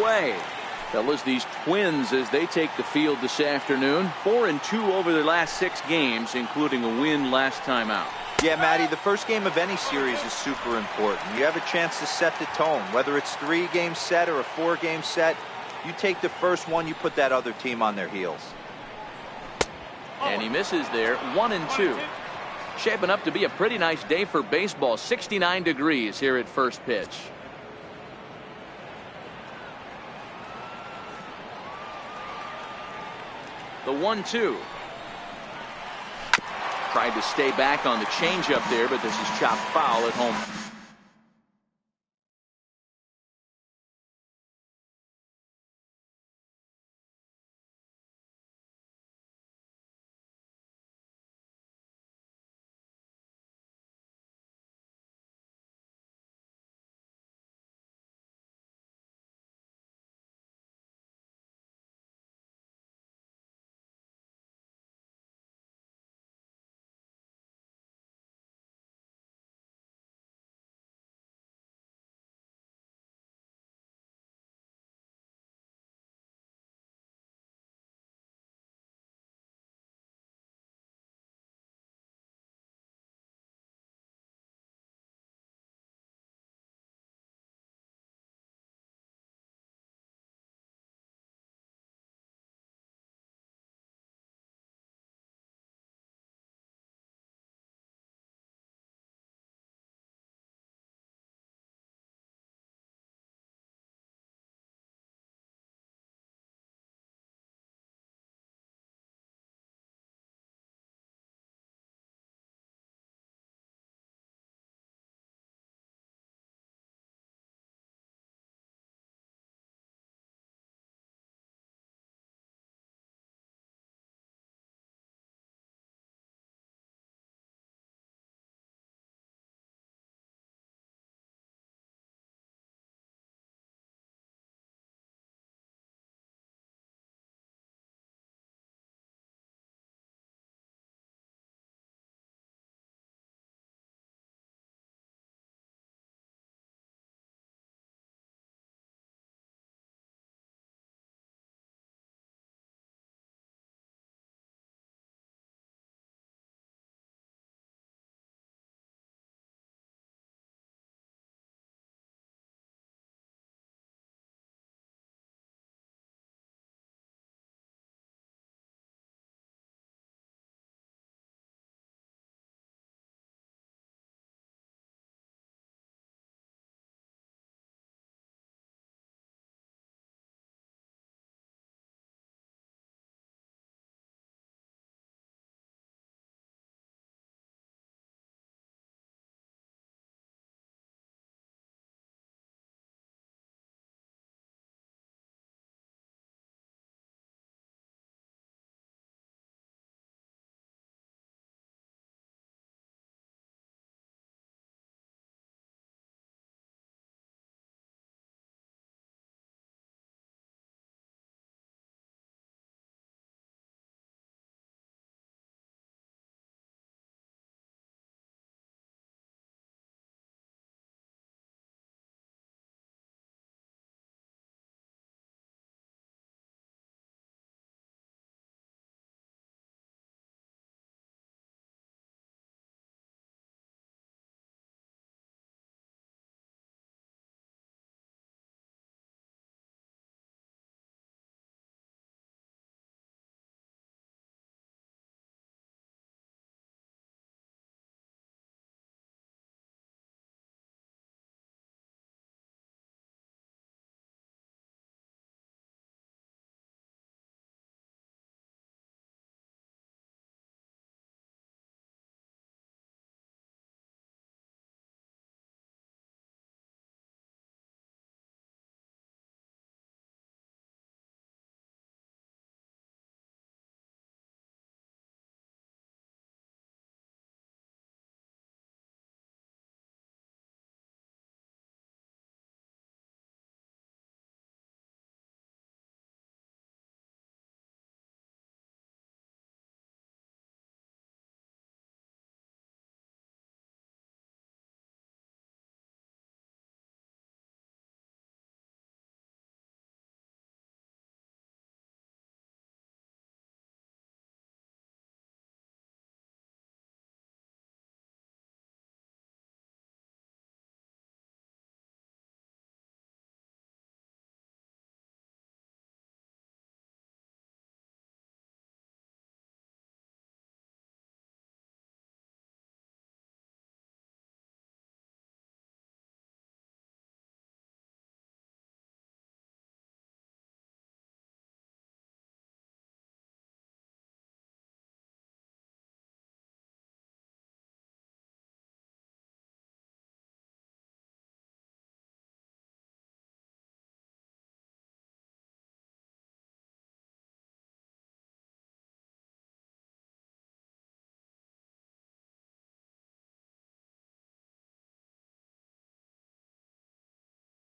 away. Fellas, these Twins, as they take the field this afternoon, 4-2 over their last 6 games, including a win last time out. Yeah, Matty, the first game of any series is super important. You have a chance to set the tone. Whether it's 3-game set or a 4-game set, you take the first one, you put that other team on their heels. And he misses there, 1-2. Shaping up to be a pretty nice day for baseball. 69 degrees here at first pitch. The 1-2. Tried to stay back on the changeup there, but this is chopped foul at home.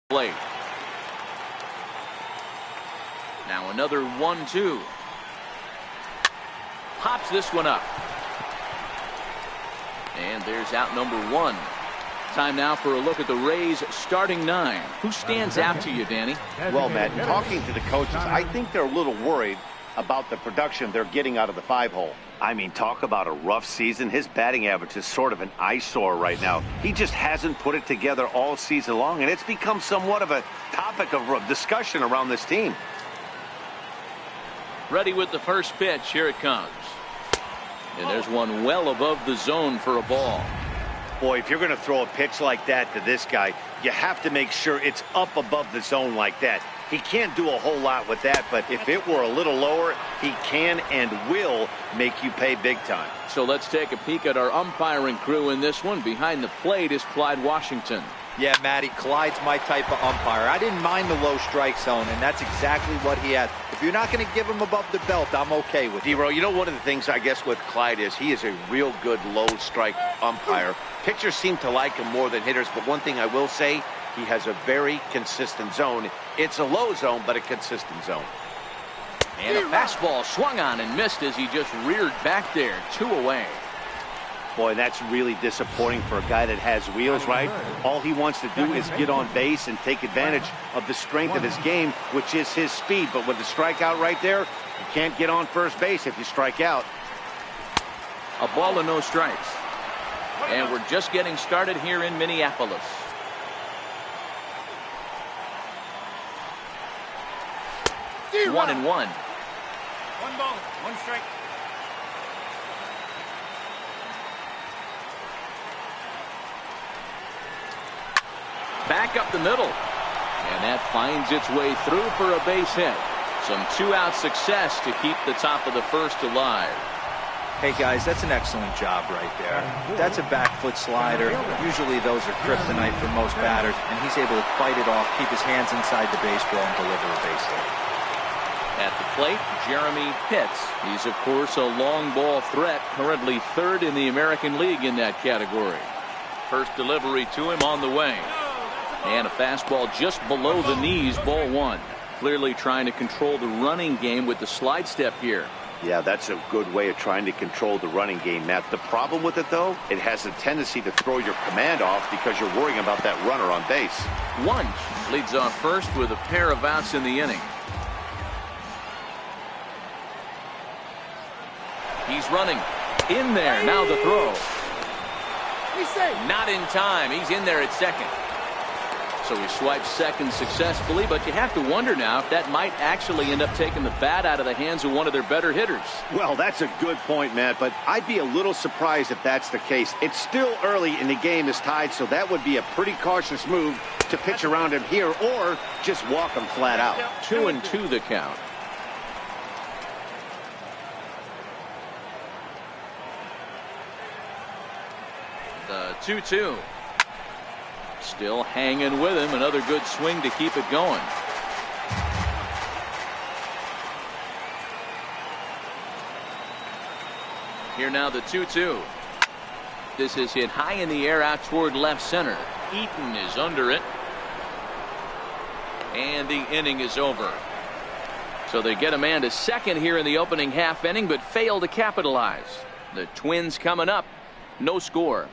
plate. Now another 1-2. Pops this one up. And there's out number 1. Time now for a look at the Rays starting 9. Who stands out to you, Danny? Well, Matt, talking to the coaches, I think they're a little worried about the production they're getting out of the 5-hole. I mean, talk about a rough season. His batting average is sort of an eyesore right now. He just hasn't put it together all season long, and it's become somewhat of a topic of discussion around this team. Ready with the first pitch. Here it comes. And there's one well above the zone for a ball. Boy, if you're going to throw a pitch like that to this guy, you have to make sure it's up above the zone like that. He can't do a whole lot with that, but if it were a little lower, he can and will make you pay big time. So let's take a peek at our umpiring crew in this one. Behind the plate is Clyde Washington. Yeah, Matty, Clyde's my type of umpire. I didn't mind the low strike zone, and that's exactly what he had. If you're not going to give him above the belt, I'm okay with it. D-Row, you know, one of the things I guess with Clyde is he is a real good low strike umpire. Pitchers seem to like him more than hitters, but one thing I will say, he has a very consistent zone. It's a low zone, but a consistent zone. And a fastball swung on and missed as he just reared back there. 2 away. Boy, that's really disappointing for a guy that has wheels, right? All he wants to do is get on base and take advantage of the strength of his game, which is his speed. But with the strikeout right there, you can't get on first base if you strike out. A ball and no strikes. And we're just getting started here in Minneapolis. One and one. 1 ball, 1 strike. Back up the middle. And that finds its way through for a base hit. Some 2-out success to keep the top of the first alive. Hey, guys, that's an excellent job right there. That's a back foot slider. Usually those are kryptonite for most batters, and he's able to fight it off, keep his hands inside the baseball, and deliver a base hit. At the plate, Jeremy Pitts. He's, of course, a long ball threat, currently 3rd in the American League in that category. First delivery to him on the way. And a fastball just below the knees, ball 1. Clearly trying to control the running game with the slide step here. Yeah, that's a good way of trying to control the running game, Matt. The problem with it, though, it has a tendency to throw your command off because you're worrying about that runner on base. Wunsch leads off first with a pair of outs in the inning. He's running in there. Now the throw. Not in time. He's in there at second. So he swipes second successfully, but you have to wonder now if that might actually end up taking the bat out of the hands of one of their better hitters. Well, that's a good point, Matt, but I'd be a little surprised if that's the case. It's still early in the game is tied, so that would be a pretty cautious move to pitch around him here or just walk him flat out. 2-2 the count. The 2-2. Still hanging with him. Another good swing to keep it going. Here now the 2-2. This is hit high in the air out toward left center. Eaton is under it. And the inning is over. So they get a man to second here in the opening half inning, but fail to capitalize. The Twins coming up. No score.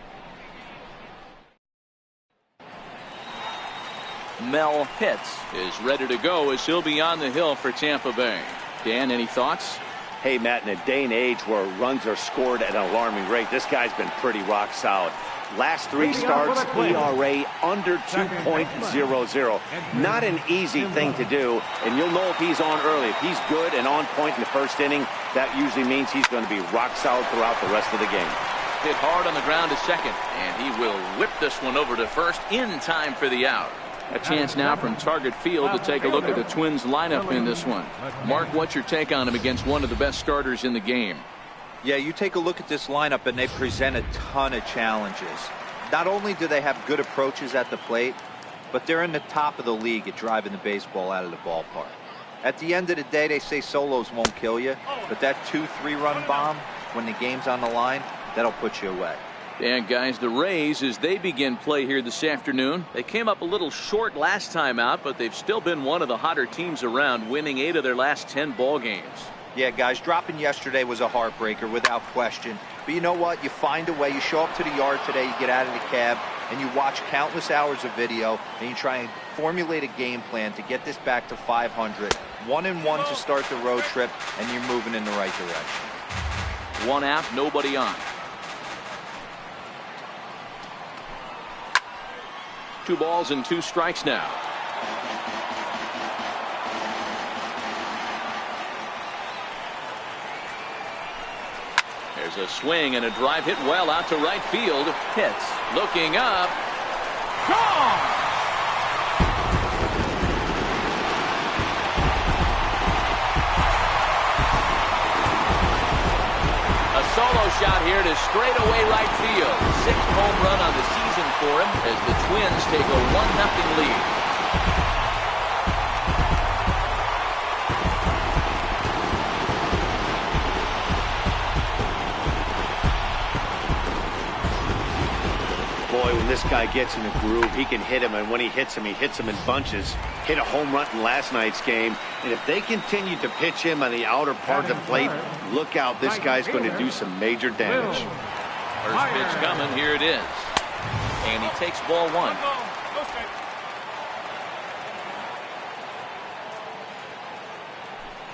Mel Pitts is ready to go as he'll be on the hill for Tampa Bay. Dan, any thoughts? Hey, Matt, in a day and age where runs are scored at an alarming rate, this guy's been pretty rock solid. Last 3 starts, ERA under 2.00. Not an easy thing to do, and you'll know if he's on early. If he's good and on point in the first inning, that usually means he's going to be rock solid throughout the rest of the game. Hit hard on the ground to second, and he will whip this one over to first in time for the out. A chance now from Target Field to take a look at the Twins lineup in this one. Mark, what's your take on him against one of the best starters in the game? Yeah, you take a look at this lineup and they present a ton of challenges. Not only do they have good approaches at the plate, but they're in the top of the league at driving the baseball out of the ballpark. At the end of the day, they say solos won't kill you, but that 2-3 run bomb when the game's on the line, that'll put you away. And guys, the Rays, as they begin play here this afternoon, they came up a little short last time out, but they've still been one of the hotter teams around, winning 8 of their last 10 ball games. Yeah, guys, dropping yesterday was a heartbreaker without question. But you know what? You find a way. You show up to the yard today, you get out of the cab, and you watch countless hours of video, and you try and formulate a game plan to get this back to 500. 1-1 to start the road trip, and you're moving in the right direction. 1 out, nobody on. 2 balls and 2 strikes now. There's a swing and a drive hit well out to right field. Pitts looking up. Gone! A solo shot here to straightaway right field. 6th home run on the season for him as the Twins take a 1-0 lead. Boy, when this guy gets in a groove, he can hit him, and when he hits him in bunches. Hit a home run in last night's game, and if they continue to pitch him on the outer part of the plate, look out, this guy's going to do some major damage. First pitch coming, here it is. And he takes ball 1.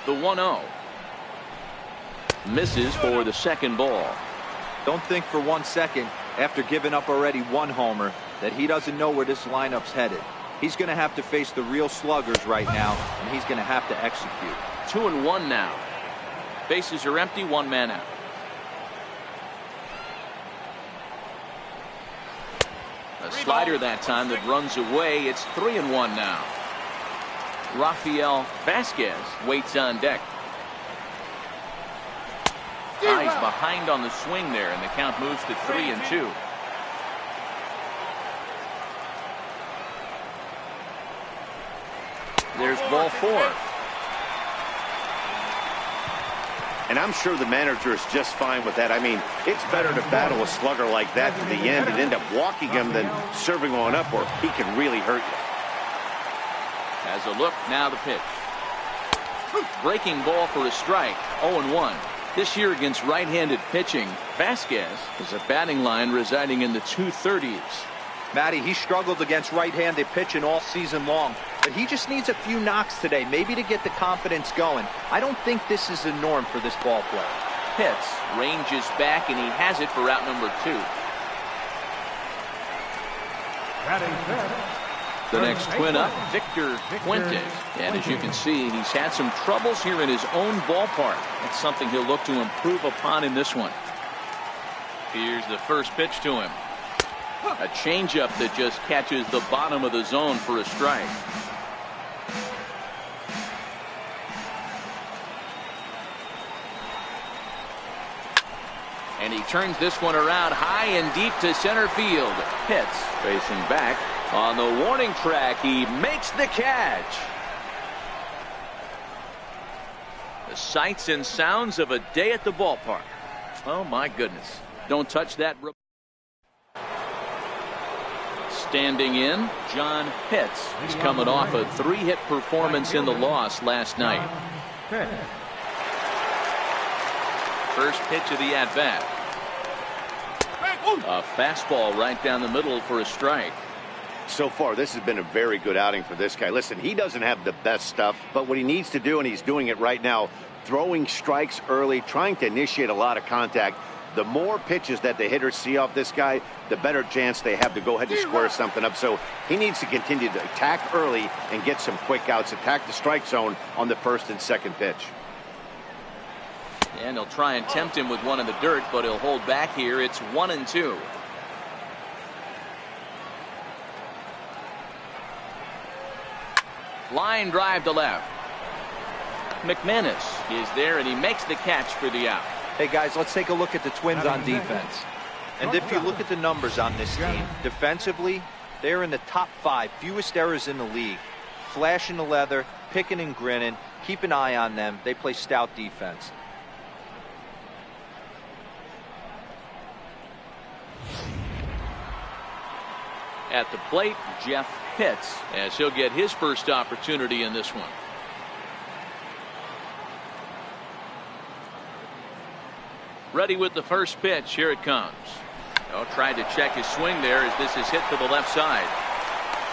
The 1-0. Misses for the 2nd ball. Don't think for 1 second, after giving up already 1 homer, that he doesn't know where this lineup's headed. He's going to have to face the real sluggers right now, and he's going to have to execute. 2-1 now. Bases are empty, 1 man out. A slider that time that runs away. It's 3-1 now. Rafael Vasquez waits on deck. Eyes behind on the swing there, and the count moves to 3-2. There's ball 4. And I'm sure the manager is just fine with that. I mean, it's better to battle a slugger like that to the end and end up walking him than serving one up, or he can really hurt you. As a look, now the pitch. Breaking ball for a strike. 0-1. This year against right-handed pitching, Vasquez is a batting line residing in the 230s. Matty, he struggled against right-handed pitching all season long, but he just needs a few knocks today, maybe to get the confidence going. I don't think this is the norm for this ball player. Pitts ranges back, and he has it for out number 2. The next Twin up, Victor Fuentes. And as you can see, he's had some troubles here in his own ballpark. That's something he'll look to improve upon in this one. Here's the first pitch to him. A changeup that just catches the bottom of the zone for a strike. And he turns this one around high and deep to center field. Pitts facing back. On the warning track, he makes the catch. The sights and sounds of a day at the ballpark. Oh, my goodness. Don't touch that. Standing in, John Pitts. He's coming off a 3-hit performance in the loss last night. First pitch of the at-bat. A fastball right down the middle for a strike. So far, this has been a very good outing for this guy. Listen, he doesn't have the best stuff, but what he needs to do, and he's doing it right now, throwing strikes early, trying to initiate a lot of contact. The more pitches that the hitters see off this guy, the better chance they have to go ahead and square something up. So he needs to continue to attack early and get some quick outs, attack the strike zone on the first and second pitch. And he'll try and tempt him with one in the dirt, but he'll hold back here. It's 1-2. Line drive to left. McManus is there, and he makes the catch for the out. Hey, guys, let's take a look at the Twins on defense. And if you look at the numbers on this team, defensively, they're in the top 5, fewest errors in the league. Flashing the leather, picking and grinning. Keep an eye on them. They play stout defense. At the plate, Jeff Pitts, as he'll get his first opportunity in this one. Ready with the first pitch. Here it comes. Oh, tried to check his swing there as this is hit to the left side.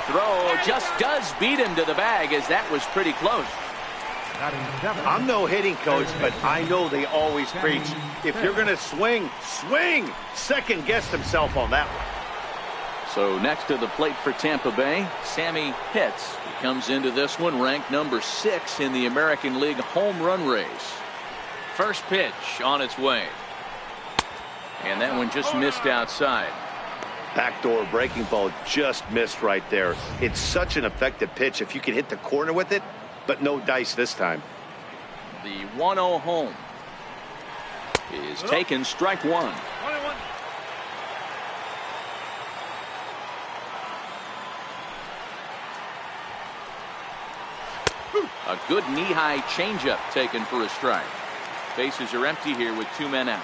Throw just does beat him to the bag, as that was pretty close. I'm no hitting coach, but I know they always preach, if you're going to swing, swing. Second guessed himself on that one. So next to the plate for Tampa Bay, Sammy Pitts. He comes into this one ranked number 6 in the American League home run race. First pitch on its way. And that one just missed outside. Backdoor breaking ball just missed right there. It's such an effective pitch if you can hit the corner with it, but no dice this time. The 1-0 home is taken, strike one. 1-1. A good knee-high changeup taken for a strike. Bases are empty here with 2 men out.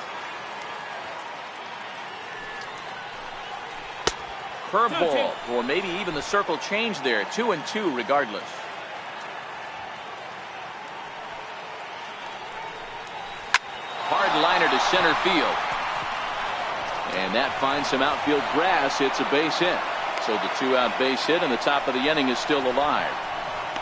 Curveball, or maybe even the circle change there. 2-2 regardless. Hard liner to center field. And that finds some outfield grass. It's a base hit. So the 2-out base hit and the top of the inning is still alive.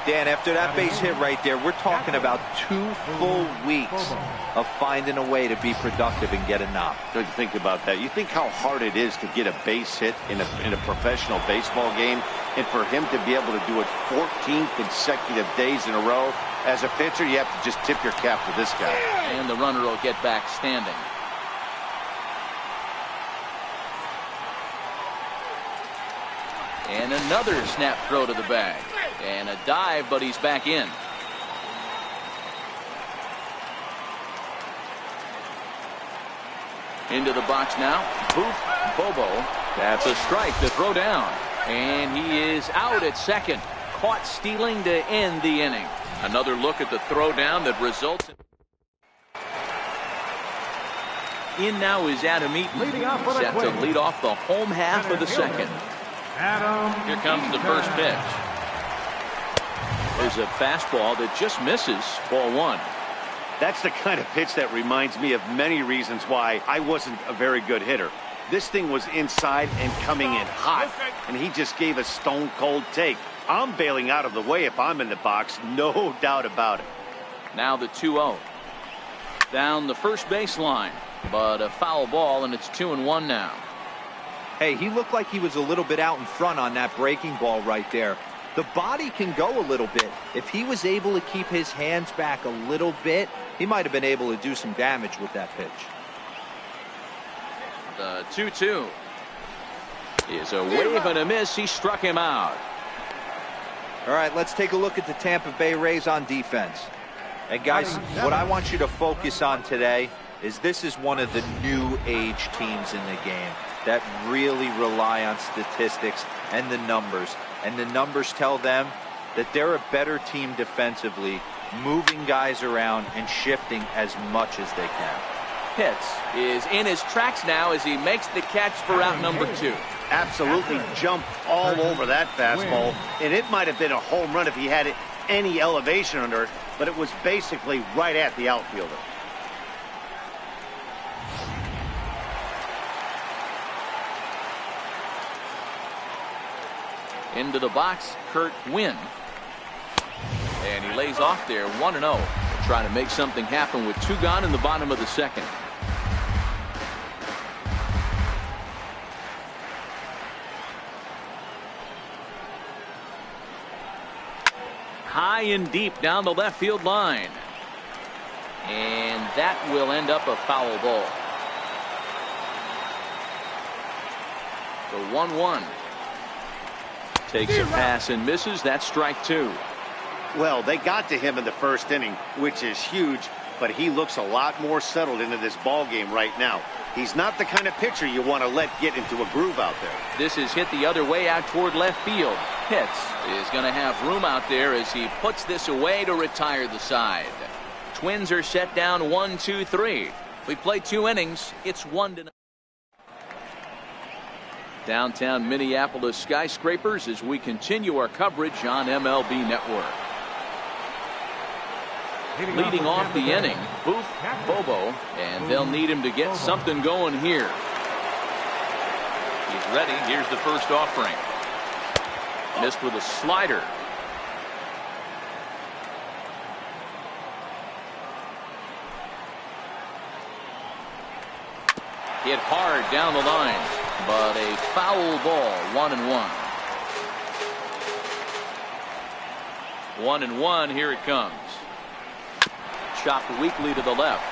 Dan, after that base hit right there, we're talking about 2 full weeks of finding a way to be productive and get a knock. Don't you think about that? You think how hard it is to get a base hit in a professional baseball game, and for him to be able to do it 14 consecutive days in a row. As a pitcher, you have to just tip your cap to this guy. And the runner will get back standing. And another snap throw to the bag. And a dive, but he's back in. Into the box now. Boof, Bobo. That's a strike to throw down. And he is out at second. Caught stealing to end the inning. Another look at the throw down that results in now is Adam Eaton. Set to lead off the home half of the second. Here comes the first pitch. There's a fastball that just misses. Ball 1. That's the kind of pitch that reminds me of many reasons why I wasn't a very good hitter. This thing was inside and coming in hot, and he just gave a stone cold take. I'm bailing out of the way if I'm in the box, no doubt about it. Now the 2-0. Down the first baseline, but a foul ball, and it's 2-1 now. Hey, he looked like he was a little bit out in front on that breaking ball right there. The body can go a little bit. If he was able to keep his hands back a little bit, he might have been able to do some damage with that pitch. The 2-2 is a wave and a miss. He struck him out. All right, let's take a look at the Tampa Bay Rays on defense. And guys, what I want you to focus on today is this is one of the new age teams in the game that really rely on statistics and the numbers. And the numbers tell them that they're a better team defensively, moving guys around and shifting as much as they can. Pitts is in his tracks now as he makes the catch for out number 2. Absolutely jumped all over that fastball, and it might have been a home run if he had any elevation under it, but it was basically right at the outfielder. Into the box, Kurt Wynn. And he lays off there, 1-0. Trying to make something happen with 2 gone in the bottom of the second. High and deep down the left field line. And that will end up a foul ball. The 1-1. Takes a pass and misses. That's strike 2. Well, they got to him in the first inning, which is huge, but he looks a lot more settled into this ball game right now. He's not the kind of pitcher you want to let get into a groove out there. This is hit the other way out toward left field. Pitts is going to have room out there as he puts this away to retire the side. Twins are set down 1-2-3. We play 2 innings. It's 1-0. Downtown Minneapolis skyscrapers as we continue our coverage on MLB Network. Leading off the inning, Booth Bobo, and they'll need him to get something going here. He's ready. Here's the first offering. Missed with a slider. Hit hard down the line, but a foul ball. 1-1. 1-1. Here it comes. Chopped weakly to the left.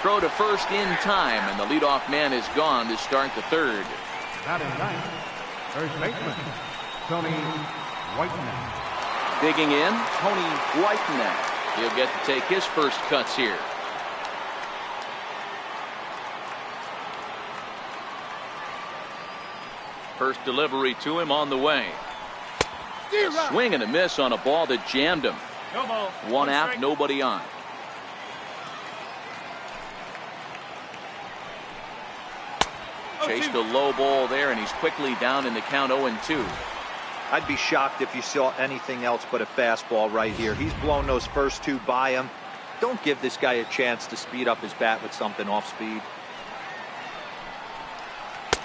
Throw to first in time, and the leadoff man is gone to start the third. Batting ninth, first baseman Tony Whiteman. Digging in, Tony Whiteman. He'll get to take his first cuts here. First delivery to him on the way. A swing and a miss on a ball that jammed him. No ball. One out, nobody on. Chased a low ball there, and he's quickly down in the count 0-2. I'd be shocked if you saw anything else but a fastball right here. He's blown those first two by him. Don't give this guy a chance to speed up his bat with something off speed.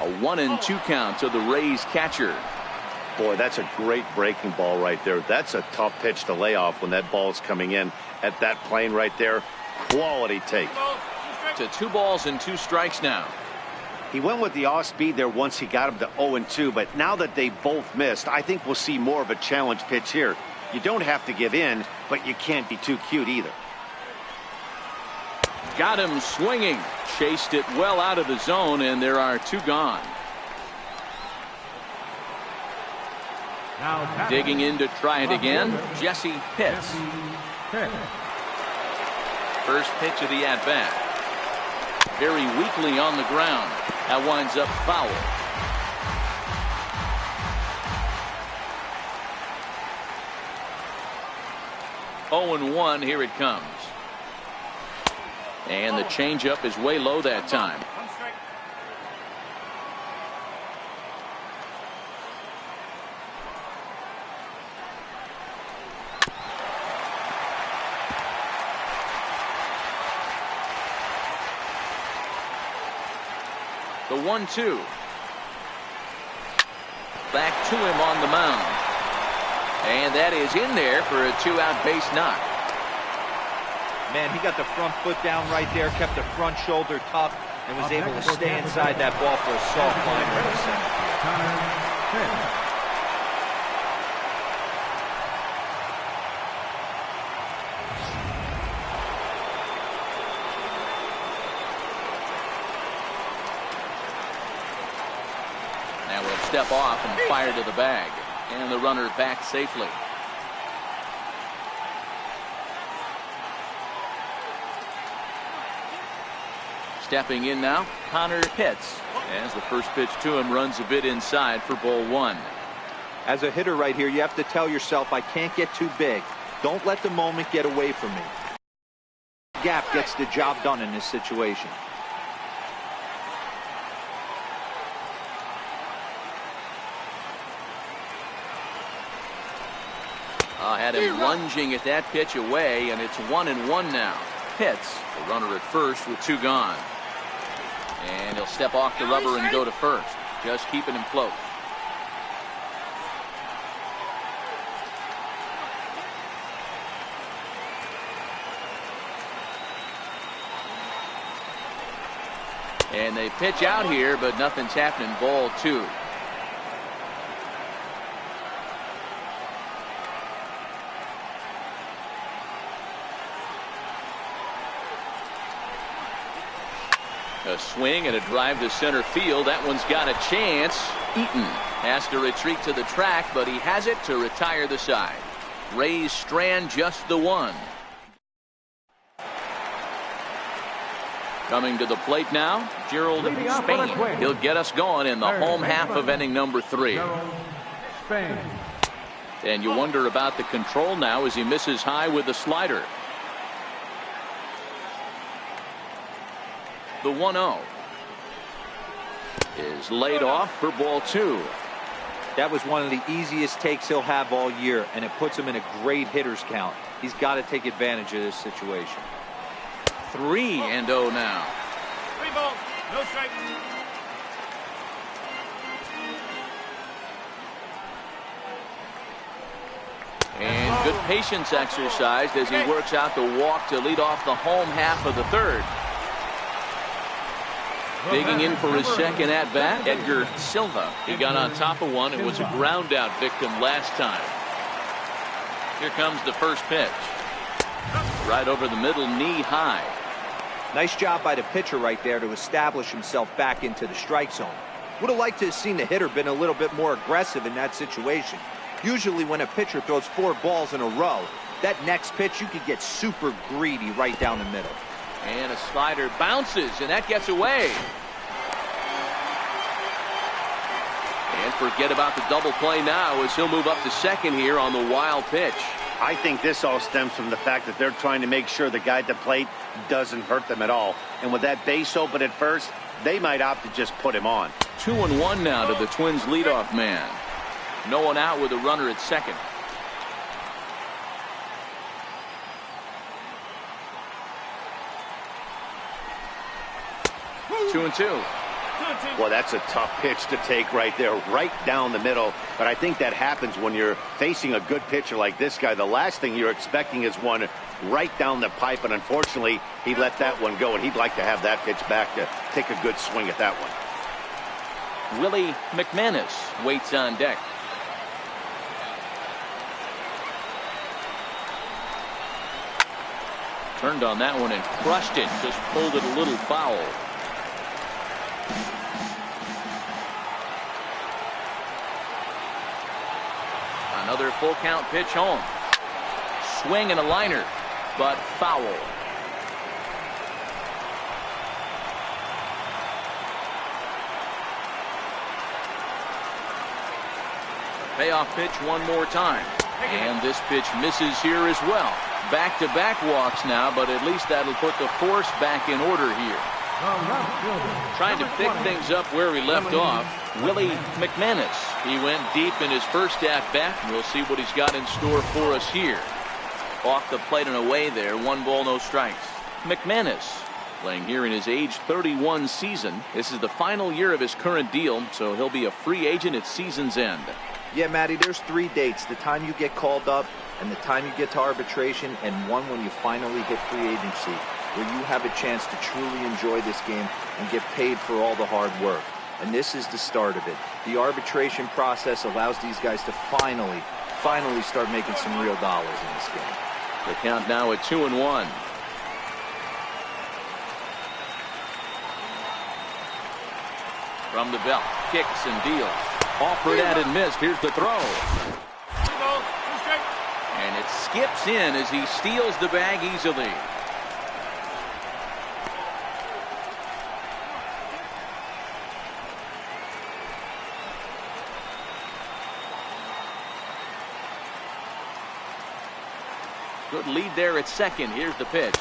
A 1-2 count to the Rays catcher. Boy, that's a great breaking ball right there. That's a tough pitch to lay off when that ball's coming in at that plane right there. Quality take. 2 balls and 2 strikes now. He went with the off speed there once he got him to 0-2, but now that they both missed, I think we'll see more of a challenge pitch here. You don't have to give in, but you can't be too cute either. Got him swinging. Chased it well out of the zone, and there are 2 gone. Now Digging in to try it again, Jesse Pitts. First pitch of the at-bat. Very weakly on the ground. That winds up foul. Oh, 1. Here it comes. And the changeup is way low that time. One strike. The 1-2. Back to him on the mound. And that is in there for a 2-out base knock. Man, he got the front foot down right there, kept the front shoulder tucked, and was able to stay inside that ball for a soft liner in the center field. Now we'll step off and fire to the bag. And the runner back safely. Stepping in now, Connor Pitts. As the first pitch to him runs a bit inside for ball 1. As a hitter right here, you have to tell yourself, I can't get too big. Don't let the moment get away from me. Gap gets the job done in this situation. Had him lunging at that pitch away, and it's 1-1 now. Pitts, the runner at first with 2 gone. And he'll step off the rubber and go to first, just keeping him close. And they pitch out here, but nothing's happening. Ball 2. A swing and a drive to center field. That one's got a chance. Eaton has to retreat to the track, but he has it to retire the side. Rays strand just the 1. Coming to the plate now, Gerald Spain. He'll get us going in the home half of inning number 3. And you wonder about the control now as he misses high with the slider. The 1-0. is laid off for ball 2. That was one of the easiest takes he'll have all year, and it puts him in a great hitter's count. He's got to take advantage of this situation. 3-0 now. 3 balls, no strike. And good patience exercised as he works out the walk to lead off the home half of the third. Digging in for his second at-bat, Edgar Silva. He got on top of one and was a ground-out victim last time. Here comes the first pitch. Right over the middle, knee high. Nice job by the pitcher right there to establish himself back into the strike zone. Would have liked to have seen the hitter been a little bit more aggressive in that situation. Usually when a pitcher throws 4 balls in a row, that next pitch you could get super greedy right down the middle. And a slider bounces, and that gets away. And forget about the double play now as he'll move up to second here on the wild pitch. I think this all stems from the fact that they're trying to make sure the guy at the plate doesn't hurt them at all. And with that base open at first, they might opt to just put him on. 2-1 now to the Twins leadoff man. No one out with a runner at second. Two and two. Well, that's a tough pitch to take right there, right down the middle. But I think that happens when you're facing a good pitcher like this guy. The last thing you're expecting is one right down the pipe, and unfortunately, he let that one go, and he'd like to have that pitch back to take a good swing at that one. Willie McManus waits on deck. Turned on that one and crushed it. Just pulled it a little foul. Another full count pitch home. Swing and a liner, but foul. Payoff pitch one more time. And this pitch misses here as well. Back-to-back walks now, but at least that'll put the force back in order here. Trying to pick things up where he left off, Willie McManus. He went deep in his first at-bat, and we'll see what he's got in store for us here. Off the plate and away there, 1 ball, no strikes. McManus playing here in his age 31 season. This is the final year of his current deal, so he'll be a free agent at season's end. Yeah, Matty, there's 3 dates. The time you get called up, and the time you get to arbitration, and one when you finally hit free agency, where you have a chance to truly enjoy this game and get paid for all the hard work. And this is the start of it. The arbitration process allows these guys to finally start making some real dollars in this game. The count now at 2-1. From the belt, kicks and deals. Offered at and missed. Here's the throw. 2 balls, 2 strikes. And it skips in as he steals the bag easily. Good lead there at second. Here's the pitch.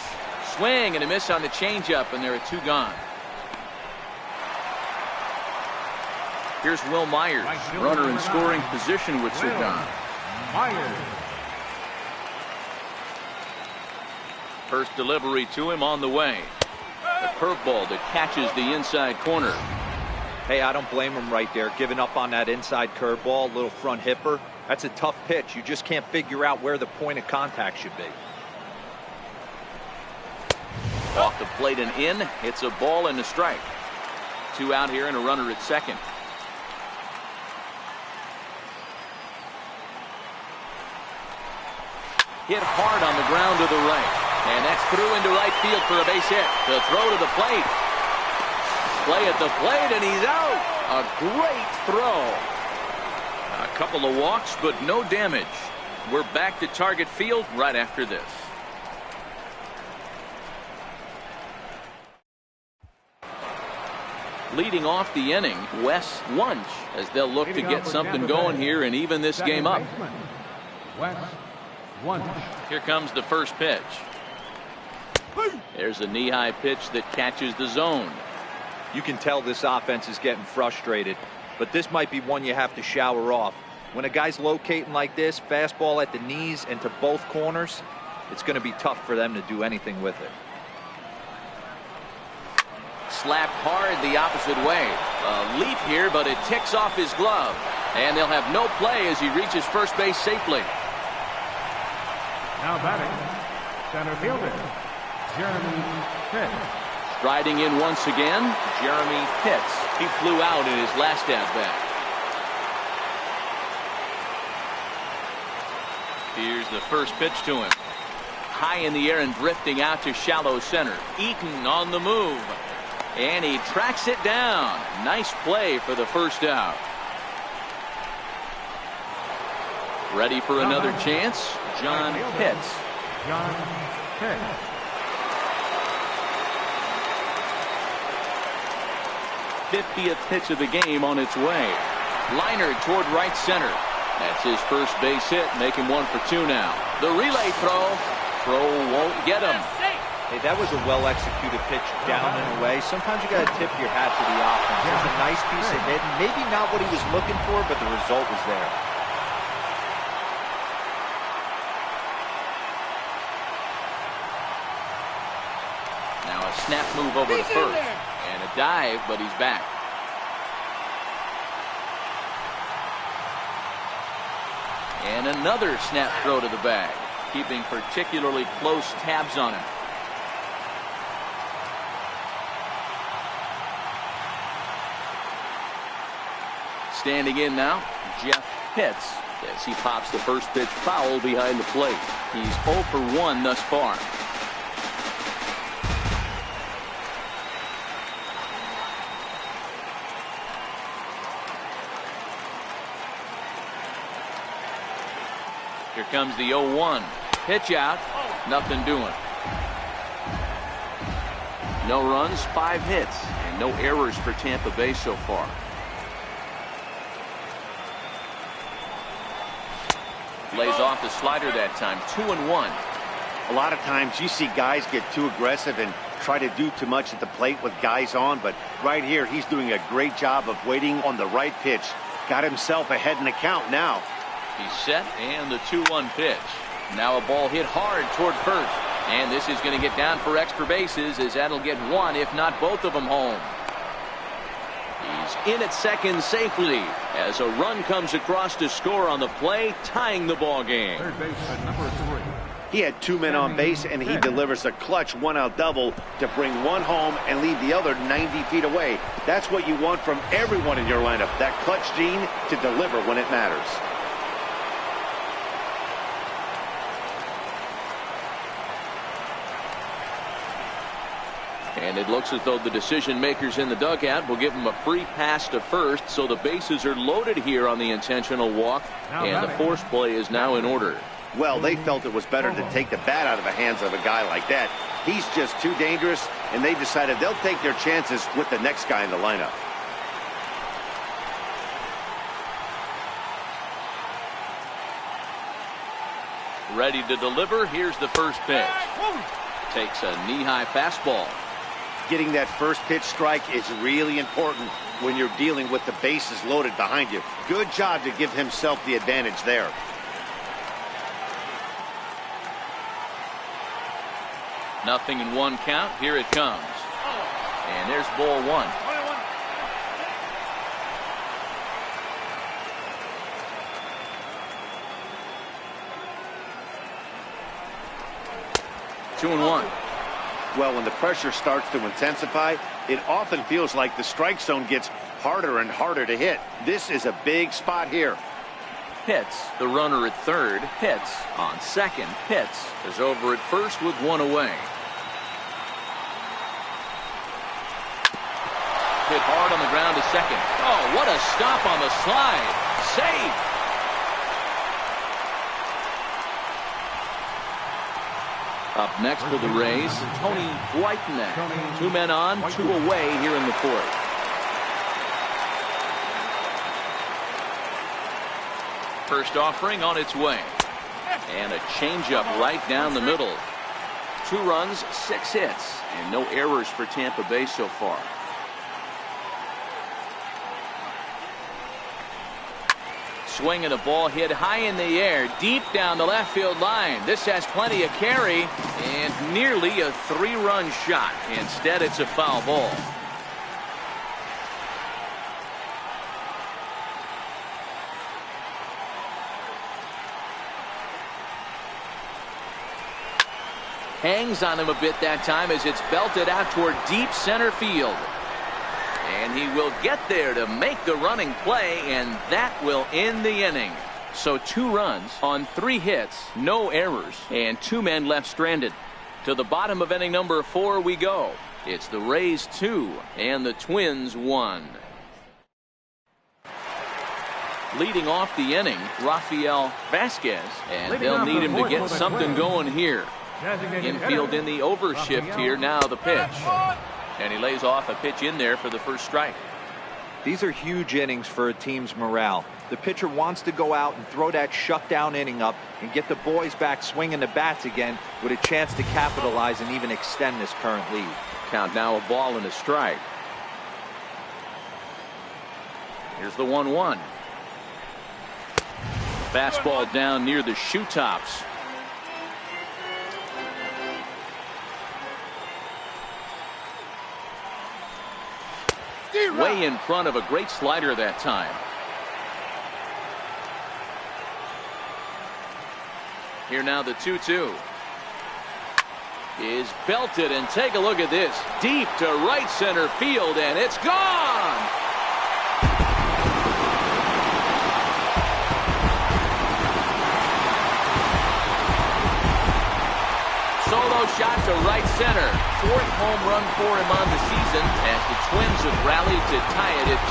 Swing and a miss on the changeup, and there are 2 gone. Here's Will Myers. Runner in scoring position with Sagan. Myers. First delivery to him on the way. The curveball that catches the inside corner. Hey, I don't blame him right there, giving up on that inside curveball, little front hipper. That's a tough pitch. You just can't figure out where the point of contact should be. Off the plate and in. It's a ball and a strike. 2 out here and a runner at second. Hit hard on the ground to the right. And that's through into right field for a base hit. The throw to the plate. Play at the plate, and he's out. A great throw. A couple of walks, but no damage. We're back to Target Field right after this. Leading off the inning, Wes Wunsch, as they'll look to get something going here and even this game up. Wes Wunsch. Here comes the first pitch. There's a knee-high pitch that catches the zone. You can tell this offense is getting frustrated, but this might be one you have to shower off. When a guy's locating like this, fastball at the knees and to both corners, it's going to be tough for them to do anything with it. Slapped hard the opposite way. A leap here, but it ticks off his glove. And they'll have no play as he reaches first base safely. Now batting, center fielder, Jeremy Pitts. Striding in once again, Jeremy Pitts. He flew out in his last at-bat. Here's the first pitch to him. High in the air and drifting out to shallow center. Eaton on the move. And he tracks it down. Nice play for the first out. Ready for another chance, John Pitts. John Pitts. 50th pitch of the game on its way. Liner toward right center. That's his first base hit, making 1 for 2 now. The relay throw. Throw won't get him. Hey, that was a well-executed pitch down and away. Sometimes you got to tip your hat to the offense. There's a nice piece of hitting. Maybe not what he was looking for, but the result was there. Now a snap move over to first. And a dive, but he's back. And another snap throw to the bag, keeping particularly close tabs on him. Standing in now, Jeff Pitts, as he pops the first pitch foul behind the plate. He's 0 for 1 thus far. Here comes the 0-1. Pitch out. Nothing doing. No runs, 5 hits, and no errors for Tampa Bay so far. Lays off the slider that time. 2-1. A lot of times you see guys get too aggressive and try to do too much at the plate with guys on, but right here he's doing a great job of waiting on the right pitch. Got himself ahead in the count now. He's set, and the 2-1 pitch. Now a ball hit hard toward first. And this is going to get down for extra bases, as that'll get 1, if not both of them, home. He's in at second safely as a run comes across to score on the play, tying the ball game. Third baseman number 3. He had 2 men on base, and he delivers a clutch 1-out double to bring 1 home and leave the other 90 feet away. That's what you want from everyone in your lineup, that clutch gene to deliver when it matters. And it looks as though the decision makers in the dugout will give him a free pass to first, so the bases are loaded here on the intentional walk, and the force play is now in order. Well, they felt it was better to take the bat out of the hands of a guy like that. He's just too dangerous, and they decided they'll take their chances with the next guy in the lineup. Ready to deliver. Here's the first pitch. Takes a knee-high fastball. Getting that first pitch strike is really important when you're dealing with the bases loaded behind you. Good job to give himself the advantage there. Nothing in 1 count. Here it comes. And there's ball 1. 2-1. Well, when the pressure starts to intensify, it often feels like the strike zone gets harder and harder to hit. This is a big spot here. Pitts, the runner at third. Pitts on second. Pitts is over at first with 1 away. Hit hard on the ground to second. Oh, what a stop on the slide. Save. Up next for the Rays, Tony Whiteneck. 2 men on, 2 away here in the 4th. First offering on its way. And a changeup right down the middle. 2 runs, 6 hits, and no errors for Tampa Bay so far. Swinging a ball hit high in the air, deep down the left field line. This has plenty of carry and nearly a 3-run shot. Instead, it's a foul ball. Hangs on him a bit that time as it's belted out toward deep center field. And he will get there to make the running play, and that will end the inning. So 2 runs on 3 hits, no errors, and 2 men left stranded. To the bottom of inning number 4 we go. It's the Rays 2 and the Twins 1. Leading off the inning, Rafael Vasquez, and they'll need him to get something going here. Infield in the overshift here. Now the pitch. And he lays off a pitch in there for the first strike. These are huge innings for a team's morale. The pitcher wants to go out and throw that shutdown inning up and get the boys back swinging the bats again with a chance to capitalize and even extend this current lead. Count now, a ball and a strike. Here's the 1-1. Fastball down near the shoe tops. Way in front of a great slider that time. Here now the 2-2 is belted, and take a look at this. Deep to right center field, and it's gone. Solo shot to right center. 4th home run for him on the season as the Twins have rallied to tie it at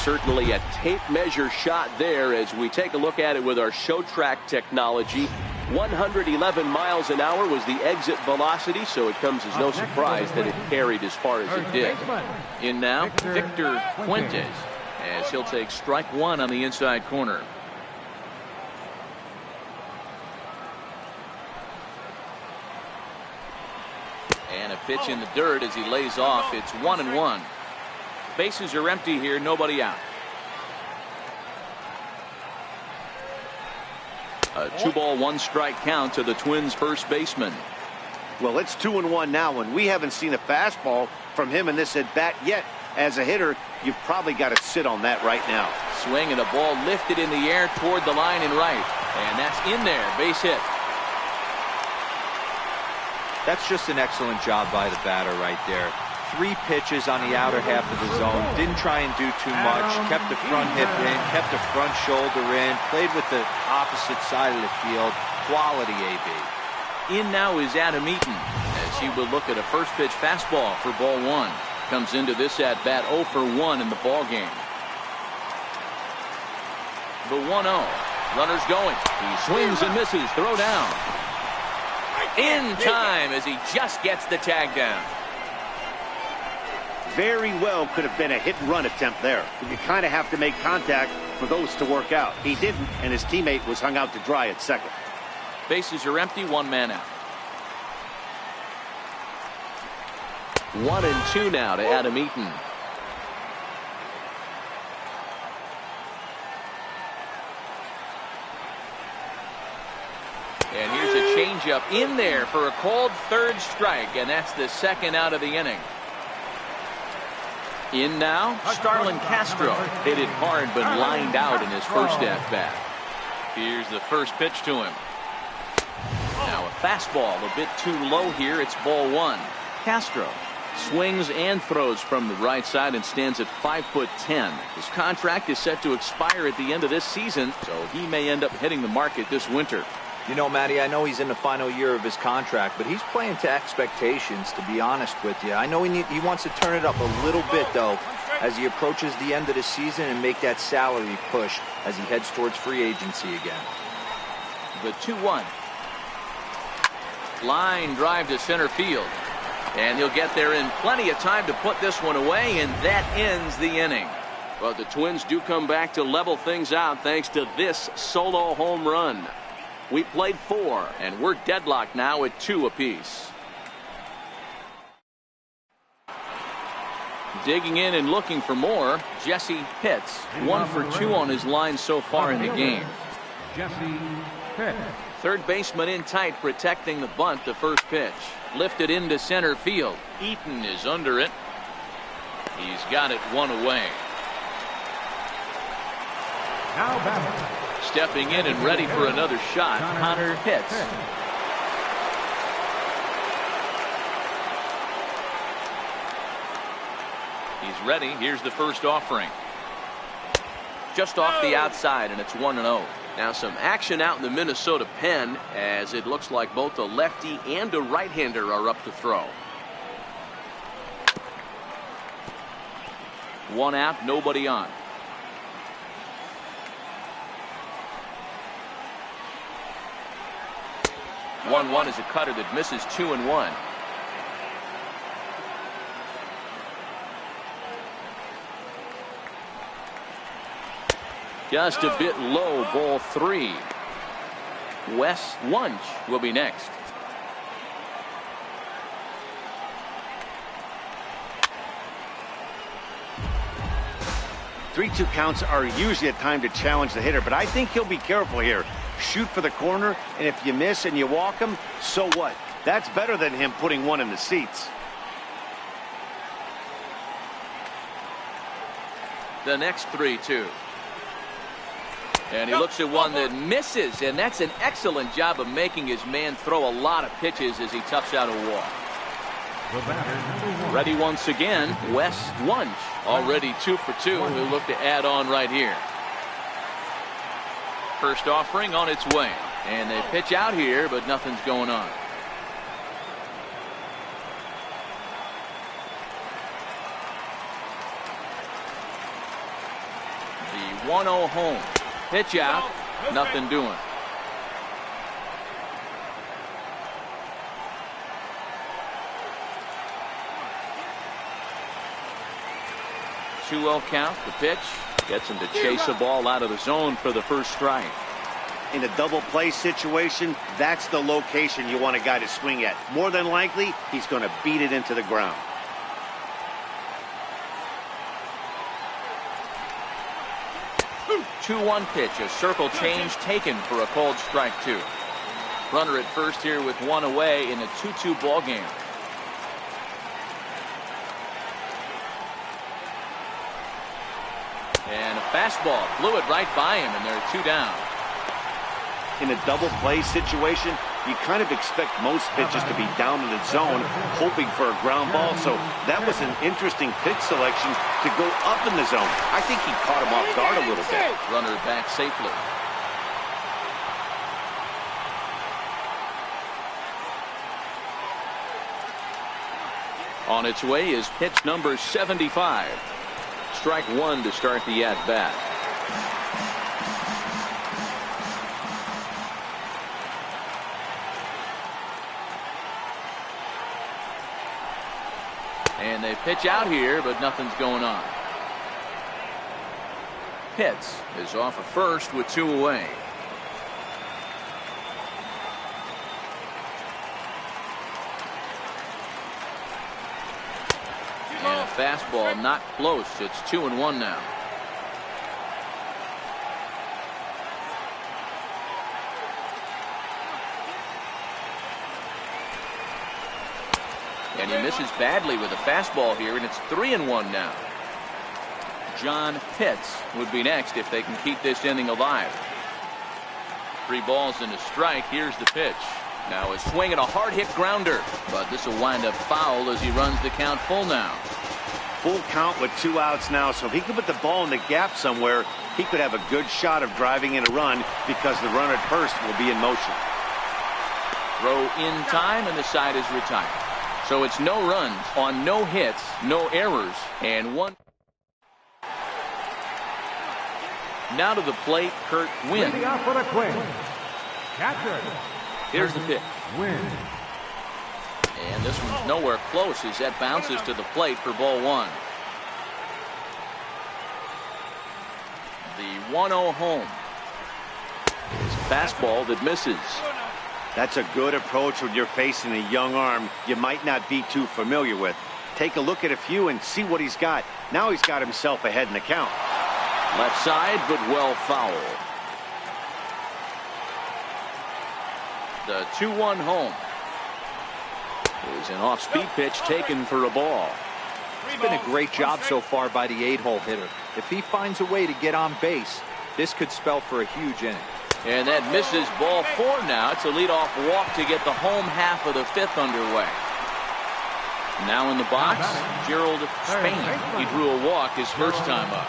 2. Certainly a tape measure shot there as we take a look at it with our show track technology. 111 miles an hour was the exit velocity, so it comes as no surprise that it carried as far as it did. In now, Victor Fuentes, as he'll take strike 1 on the inside corner. And a pitch in the dirt as he lays off. It's 1-1. Bases are empty here, nobody out. A 2-ball, 1-strike count to the Twins' first baseman. Well, it's 2-1 now, and we haven't seen a fastball from him in this at-bat yet. As a hitter, you've probably got to sit on that right now. Swing and a ball lifted in the air toward the line and right. And that's in there, base hit. That's just an excellent job by the batter right there. 3 pitches on the outer half of the zone. Didn't try and do too much. Kept the front hip in. Kept the front shoulder in. Played with the opposite side of the field. Quality AB. In now is Adam Eaton as he will look at a first pitch fastball for ball 1. Comes into this at bat 0 for 1 in the ball game. The 1-0. Runners going. He swings and misses. Throw down. In time as he just gets the tag down. Very well could have been a hit-and-run attempt there. You kind of have to make contact for those to work out. He didn't, and his teammate was hung out to dry at second. Bases are empty, 1 man out. 1-2 now to Adam Eaton. And here's a changeup in there for a called 3rd strike, and that's the 2nd out of the inning. In now, Starlin Castro hit it hard but lined out in his first at-bat. Here's the first pitch to him. Now a fastball a bit too low here. It's ball 1. Castro swings and throws from the right side and stands at 5'10". His contract is set to expire at the end of this season, so he may end up hitting the market this winter. You know, Matty, I know he's in the final year of his contract, but he's playing to expectations, to be honest with you. I know he wants to turn it up a little bit, though, as he approaches the end of the season and make that salary push as he heads towards free agency again. The 2-1. Line drive to center field. And he'll get there in plenty of time to put this one away, and that ends the inning. But the Twins do come back to level things out thanks to this solo home run. We played 4, and we're deadlocked now at 2 apiece. Digging in and looking for more, Jesse Pitts. 1 for 2 on his line so far in the game. Jesse Pitts. Third baseman in tight, protecting the bunt. The first pitch lifted into center field. Eaton is under it. He's got it 1 away. Now batting. Stepping in and ready for another shot, Connor Pitts. He's ready. Here's the first offering. Just off the outside, and it's 1-0. Now some action out in the Minnesota pen, as it looks like both a lefty and a right-hander are up to throw. 1 out, nobody on. One is a cutter that misses 2-1. Just a bit low, ball 3. Wes Wunsch will be next. Three-two counts are usually a time to challenge the hitter, but I think he'll be careful here. Shoot for the corner, and if you miss and you walk him, so what? That's better than him putting one in the seats. The next 3-2. And he looks at one that misses, and that's an excellent job of making his man throw a lot of pitches as he toughs out a walk. The batter, number 1. Ready once again, Wes Wunsch. Already 2 for 2. He'll look to add on right here. First offering on its way. And they pitch out here, but nothing's going on. The 1-0 home. Pitch out, nothing doing. Two-0 count. The pitch gets him to chase a ball out of the zone for the first strike. In a double play situation, that's the location you want a guy to swing at. More than likely, he's going to beat it into the ground. 2-1 pitch, a circle change taken for a called strike 2. Runner at first here with 1 away in a 2-2 ball game. And a fastball blew it right by him, and they're 2 down. In a double play situation, you kind of expect most pitches to be down in the zone, hoping for a ground ball. So that was an interesting pitch selection to go up in the zone. I think he caught him off guard a little bit. Runner back safely. On its way is pitch number 75. Strike 1 to start the at-bat. And they pitch out here, but nothing's going on. Pitts is off at first with 2 away. And a fastball not close. It's 2-1 now. And he misses badly with a fastball here, and it's 3-1 now. John Pitts would be next if they can keep this inning alive. 3 balls and a strike. Here's the pitch. Now a swing and a hard hit grounder, but this will wind up foul as he runs the count full now. Full count with 2 outs now, so if he could put the ball in the gap somewhere, he could have a good shot of driving in a run because the runner at first will be in motion. Throw in time, and the side is retired. So it's no runs on no hits, no errors, and 1. Now to the plate, Kurt Winn. Leading off for the Quinn. Catcher. Here's the pitch. Winn. And this one's nowhere close as that bounces to the plate for ball 1. The 1-0 home is fastball that misses. That's a good approach when you're facing a young arm you might not be too familiar with. Take a look at a few and see what he's got. Now he's got himself ahead in the count. Left side, but well foul. The 2-1 home. Is an off-speed pitch taken for a ball. It's been a great job so far by the 8-hole hitter. If he finds a way to get on base, this could spell for a huge inning. And that misses ball 4 now. It's a leadoff walk to get the home half of the 5th underway. Now in the box, Gerald Spain. He drew a walk his first time up.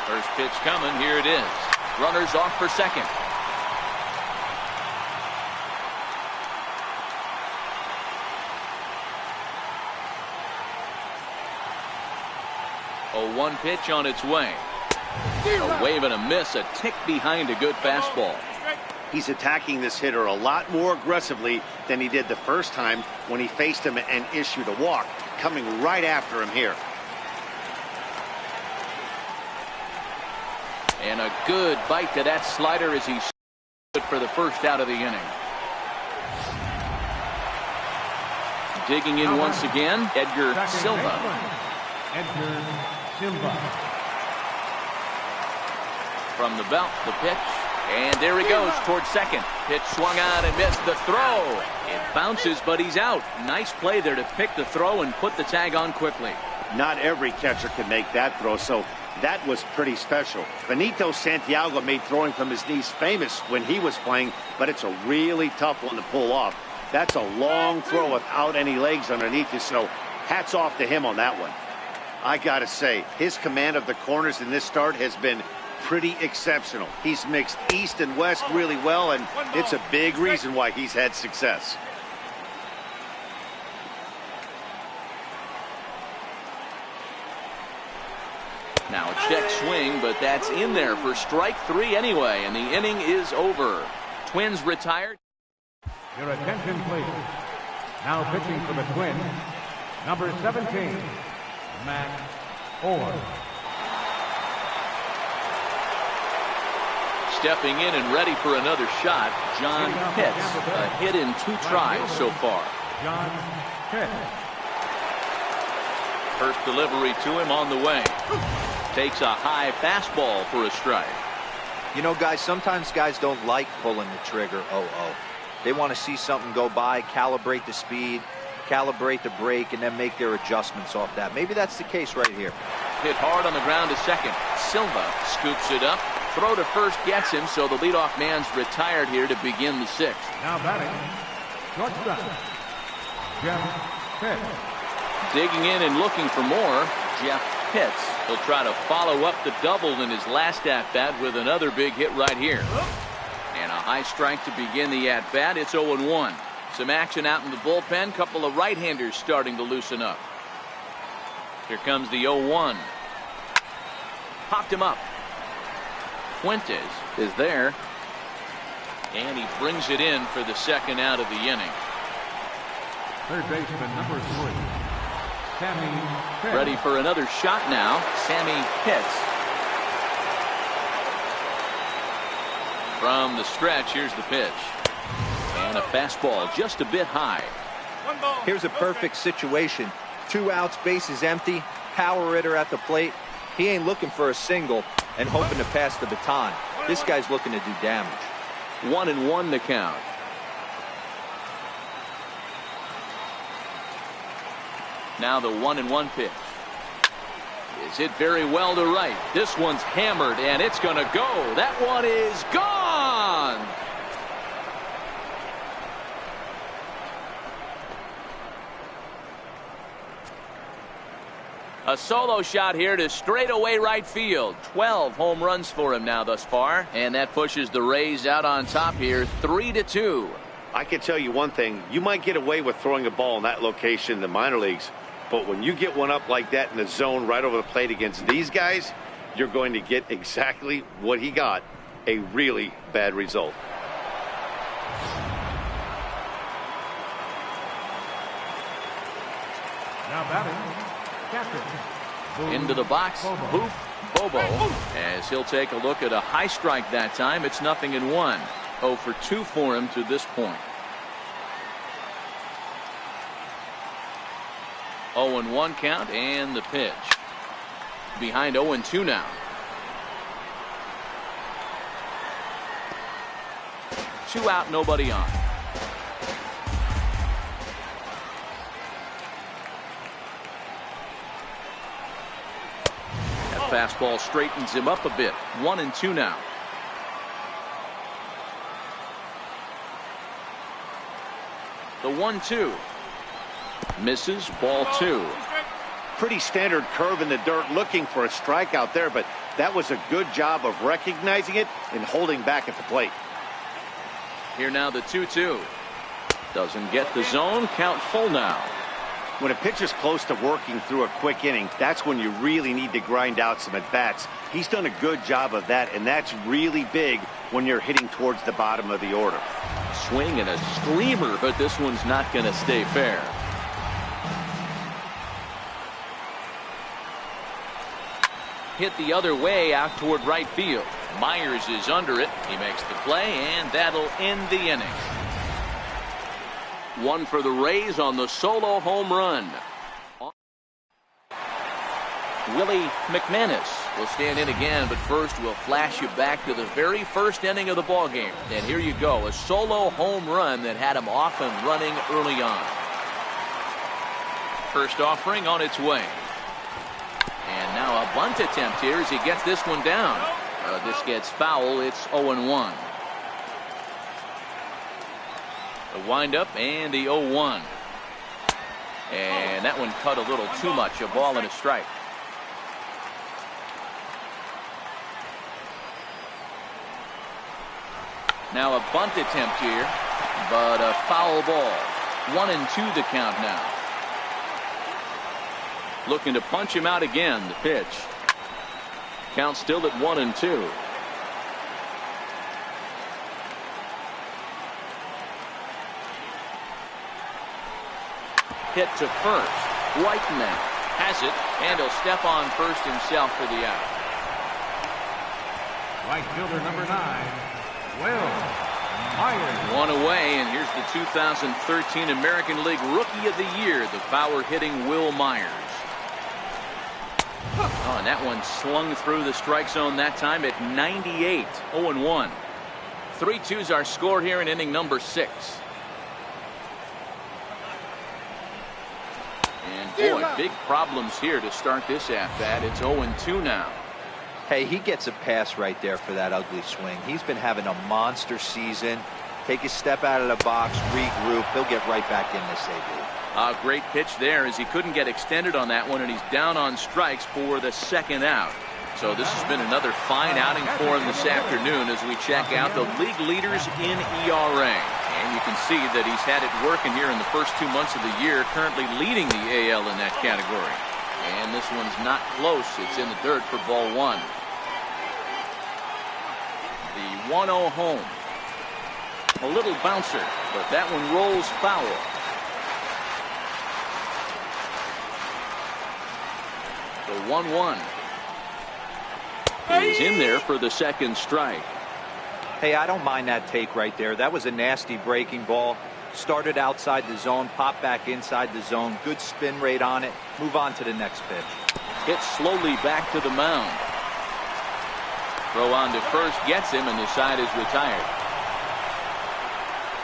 First pitch coming. Here it is. Runners off for second. A 1 pitch on its way. A wave and a miss, a tick behind a good fastball. He's attacking this hitter a lot more aggressively than he did the first time when he faced him and issued a walk. Coming right after him here. And a good bite to that slider as he stood for the first out of the inning. Digging in once again, Edgar Silva. Edgar Silva. From the belt, the pitch. And there he goes towards second. Pitch swung on and missed the throw. It bounces, but he's out. Nice play there to pick the throw and put the tag on quickly. Not every catcher can make that throw, so that was pretty special. Benito Santiago made throwing from his knees famous when he was playing, but it's a really tough one to pull off. That's a long throw without any legs underneath you, so hats off to him on that one. I gotta say, his command of the corners in this start has been pretty exceptional. He's mixed east and west really well, and it's a big reason why he's had success. Now a check swing, but that's in there for strike 3 anyway, and the inning is over. Twins retired. Your attention, please. Now pitching for the Twins, number 17, Matt Orr. Stepping in and ready for another shot, John Pitts. A hit in 2 tries so far. John Pitts. First delivery to him on the way. Takes a high fastball for a strike. You know, guys, sometimes guys don't like pulling the trigger. They want to see something go by, calibrate the speed, calibrate the brake, and then make their adjustments off that. Maybe that's the case right here. Hit hard on the ground to second. Silva scoops it up. Throw to first gets him, so the leadoff man's retired here to begin the 6th. Now batting, shortstop, Jeff Pitts. Digging in and looking for more, Jeff Pitts. He'll try to follow up the double in his last at-bat with another big hit right here. And a high strike to begin the at-bat. It's 0-1. Some action out in the bullpen. Couple of right-handers starting to loosen up. Here comes the 0-1. Popped him up. Fuentes is there. And he brings it in for the second out of the inning. Third baseman, number 3, Sammy Pitts. Ready for another shot now, Sammy Pitts. From the stretch, here's the pitch. And a fastball just a bit high. Here's a perfect situation. 2 outs, bases empty, power hitter at the plate. He ain't looking for a single and hoping to pass the baton. This guy's looking to do damage. 1-1 to count. Now the 1-1 pitch. Is hit very well to right. This one's hammered, and it's going to go. That one is gone. A solo shot here to straightaway right field. 12 home runs for him now thus far, and that pushes the Rays out on top here, 3-2. I can tell you one thing. You might get away with throwing a ball in that location in the minor leagues, but when you get one up like that in the zone right over the plate against these guys, you're going to get exactly what he got, a really bad result. Now batting, catcher, Into the box, Boof Bobo, as he'll take a look at a high strike that time. It's 0-1. 0 for 2 for him to this point. 0-1 count, and the pitch. Behind 0-2 now. 2 out, nobody on. That fastball straightens him up a bit. 1-2 now. The 1-2 misses, ball 2. Pretty standard curve in the dirt, looking for a strikeout there, but that was a good job of recognizing it and holding back at the plate. Here now the 2-2. Doesn't get the zone. Count full now. When a pitcher's close to working through a quick inning, that's when you really need to grind out some at-bats. He's done a good job of that, and that's really big when you're hitting towards the bottom of the order. Swing and a screamer, but this one's not going to stay fair. Hit the other way out toward right field. Myers is under it. He makes the play, and that'll end the inning. 1 for the Rays on the solo home run. Willie McManus will stand in again, but first we'll flash you back to the very first inning of the ball game. And here you go, a solo home run that had him off and running early on. First offering on its way. And now a bunt attempt here as he gets this one down. This gets foul. It's 0-1. The windup and the 0-1. And that one cut a little too much. A ball and a strike. Now a bunt attempt here, but a foul ball. 1-2 the count now. Looking to punch him out again. The pitch. Count still at 1-2. Hit to first. Whiteman has it, and he'll step on first himself for the out. Right fielder number 9, Will Myers. 1 away, and here's the 2013 American League Rookie of the Year, the power-hitting Will Myers. Oh, and that one slung through the strike zone that time at 98. 0-1. 3-2's our score here in inning number 6. And boy, big problems here to start this at-bat. It's 0-2 now. Hey, he gets a pass right there for that ugly swing. He's been having a monster season. Take a step out of the box, regroup. He'll get right back in this AB. A great pitch there as he couldn't get extended on that one, and he's down on strikes for the second out. So this has been another fine outing for him this afternoon as we check out the league leaders in ERA. And you can see that he's had it working here in the first 2 months of the year, currently leading the AL in that category. And this one's not close. It's in the dirt for ball 1. The 1-0 home. A little bouncer, but that one rolls foul. The 1-1 is in there for the second strike. Hey, I don't mind that take right there. That was a nasty breaking ball. Started outside the zone, popped back inside the zone. Good spin rate on it. Move on to the next pitch. Hit slowly back to the mound. Throw on to first gets him, and the side is retired.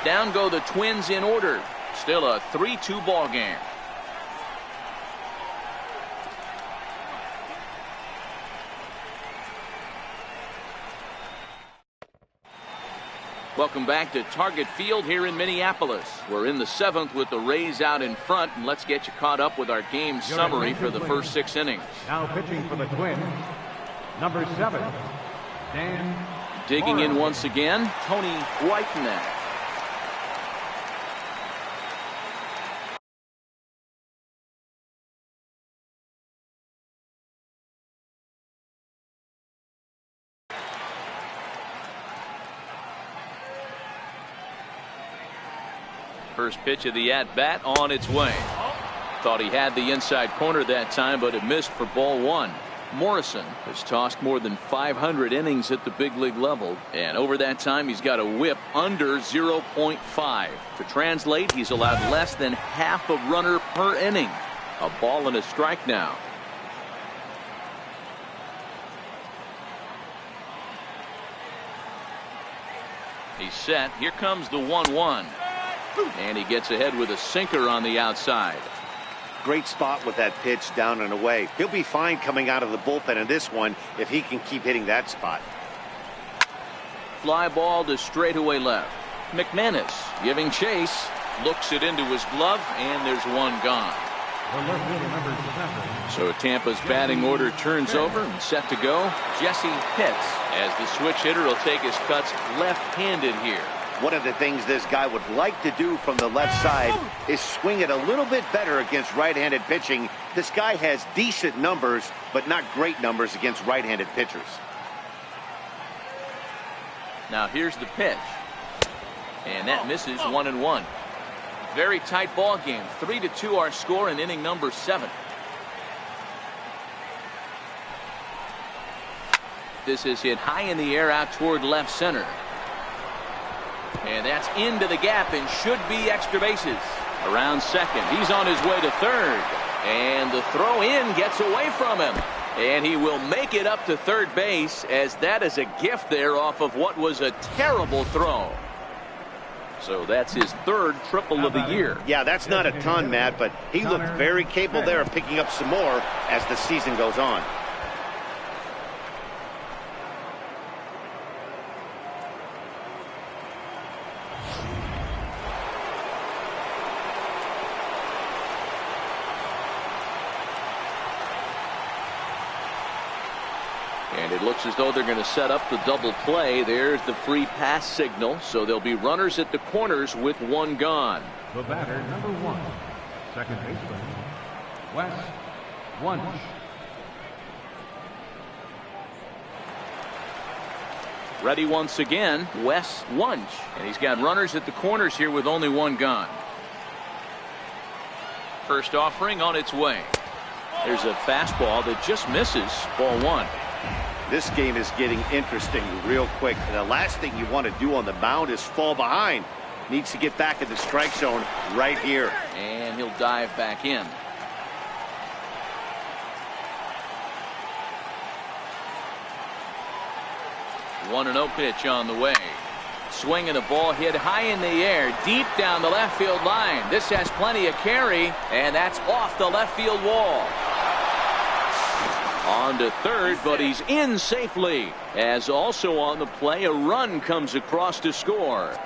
Down go the Twins in order. Still a 3-2 ball game. Welcome back to Target Field here in Minneapolis. We're in the 7th with the Rays out in front, and let's get you caught up with our game summary for the first 6 innings. Now pitching for the Twins, number 7, Dan. Digging in once again, Tony Whiteman. First pitch of the at-bat on its way. Thought he had the inside corner that time, but it missed for ball one. Morrison has tossed more than 500 innings at the big league level, and over that time he's got a whip under 0.5. To translate, he's allowed less than half a runner per inning. A ball and a strike now. He's set. Here comes the 1-1. And he gets ahead with a sinker on the outside. Great spot with that pitch down and away. He'll be fine coming out of the bullpen in this one if he can keep hitting that spot. Fly ball to straightaway left. McManus giving chase. Looks it into his glove, and there's one gone. So Tampa's batting order turns over and set to go. Jesse Pitts, as the switch hitter, will take his cuts left-handed here. One of the things this guy would like to do from the left side is swing it a little bit better against right-handed pitching. This guy has decent numbers, but not great numbers against right-handed pitchers. Now here's the pitch. And that misses 1-1. Very tight ball game. 3-2 our score in inning number 7. This is hit high in the air out toward left center. And that's into the gap and should be extra bases. Around second. He's on his way to third. And the throw in gets away from him. And he will make it up to third base, as that is a gift there off of what was a terrible throw. So that's his third triple of the year. Yeah, that's not a ton, Matt, but he looked very capable there of picking up some more as the season goes on. And it looks as though they're going to set up the double play. There's the free pass signal. So there'll be runners at the corners with one gone. The batter, number 1, second baseman, Wes Wunsch. Ready once again, Wes Wunsch. And he's got runners at the corners here with only one gone. First offering on its way. There's a fastball that just misses ball 1. This game is getting interesting real quick. And the last thing you want to do on the mound is fall behind. Needs to get back in the strike zone right here. And he'll dive back in. One and 0 pitch on the way. Swinging the ball hit high in the air, deep down the left field line. This has plenty of carry, and that's off the left field wall. On to third, but he's in safely. As also on the play, a run comes across to score.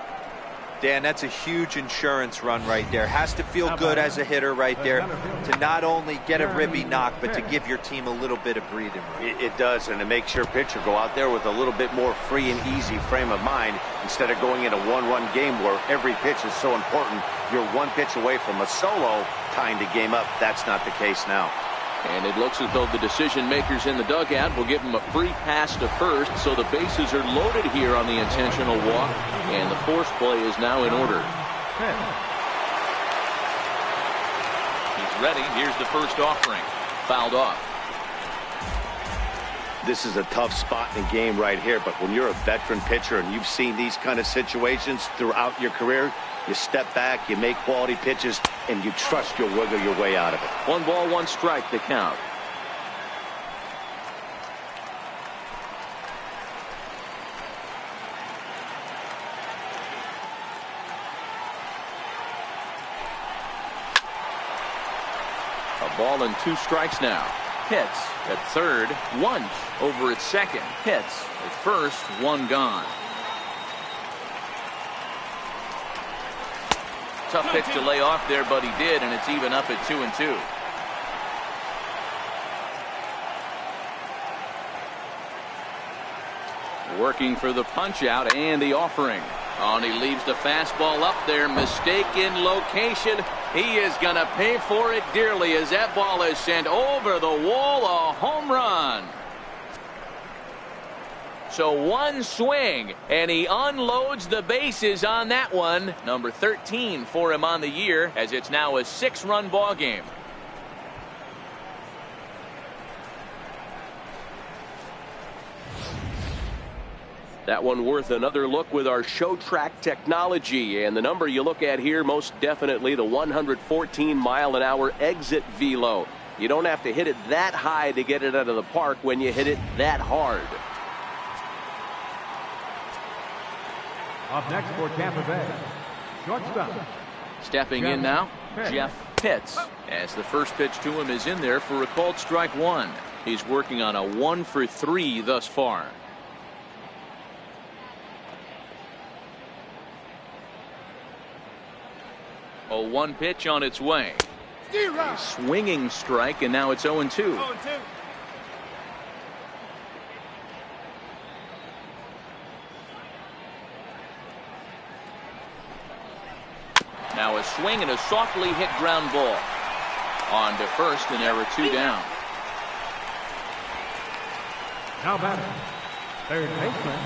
Dan, that's a huge insurance run right there. Has to feel good as a hitter right there to not only get a ribby knock, but to give your team a little bit of breathing room. It does, and it makes your pitcher go out there with a little bit more free and easy frame of mind instead of going in a one-run game where every pitch is so important. You're one pitch away from a solo tying the game up. That's not the case now. And it looks as though the decision makers in the dugout will give him a free pass to first, so the bases are loaded here on the intentional walk, and the force play is now in order. He's ready. Here's the first offering. Fouled off. This is a tough spot in the game right here, but when you're a veteran pitcher and you've seen these kind of situations throughout your career, you step back, you make quality pitches, and you trust you'll wiggle your way out of it. 1 ball, 1 strike to count. A ball and 2 strikes now. Pitts at third, Wunsch over at second. Pitts at first, 1 gone. Tough pitch to lay off there, but he did, and it's even up at 2-2. Working for the punch out and the offering. Oh, and he leaves the fastball up there. Mistaken location. He is going to pay for it dearly as that ball is sent over the wall. A home run. So 1 swing, and he unloads the bases on that one. Number 13 for him on the year, as it's now a 6-run ball game. That one worth another look with our show track technology. And the number you look at here, most definitely the 114-mile-an-hour exit velo. You don't have to hit it that high to get it out of the park when you hit it that hard. Up next for Tampa Bay, shortstop. Stepping in now, Jeff Pitts, as the first pitch to him is in there for a called strike one. He's working on a 1-for-3 thus far. A 1 pitch on its way. A swinging strike, and now it's 0-2. 0-2. Now a swing and a softly hit ground ball. On to first, and error 2 down. Now batting, third baseman,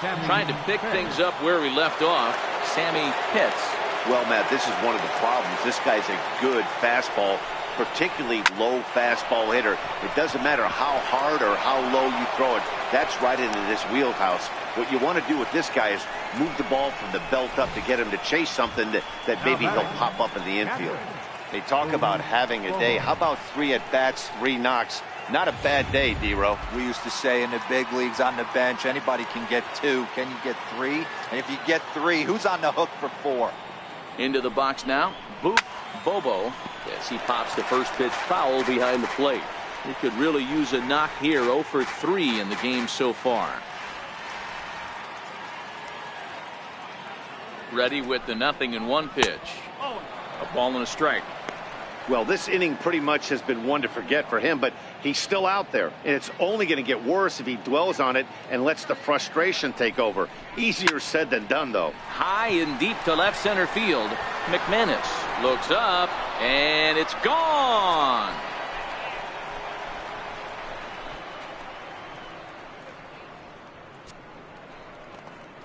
Sammy Trying to pick Pitts. things up where we left off, Sammy Pitts. Well, Matt, this is one of the problems. This guy's a good fastball, particularly low fastball hitter. It doesn't matter how hard or how low you throw it. That's right into this wheelhouse. What you want to do with this guy is move the ball from the belt up to get him to chase something that maybe he'll pop up in the infield. They talk about having a day. How about 3 at-bats, 3 knocks? Not a bad day, D-Row. We used to say in the big leagues on the bench, anybody can get 2. Can you get 3? And if you get 3, who's on the hook for 4? Into the box now, Boop Bobo, as he pops the first pitch foul behind the plate. He could really use a knock here. 0-for-3 in the game so far. Ready with the 0-1 pitch. A ball and a strike. Well, this inning pretty much has been one to forget for him, but he's still out there, and it's only going to get worse if he dwells on it and lets the frustration take over. Easier said than done, though. High and deep to left center field. McManus looks up, and it's gone.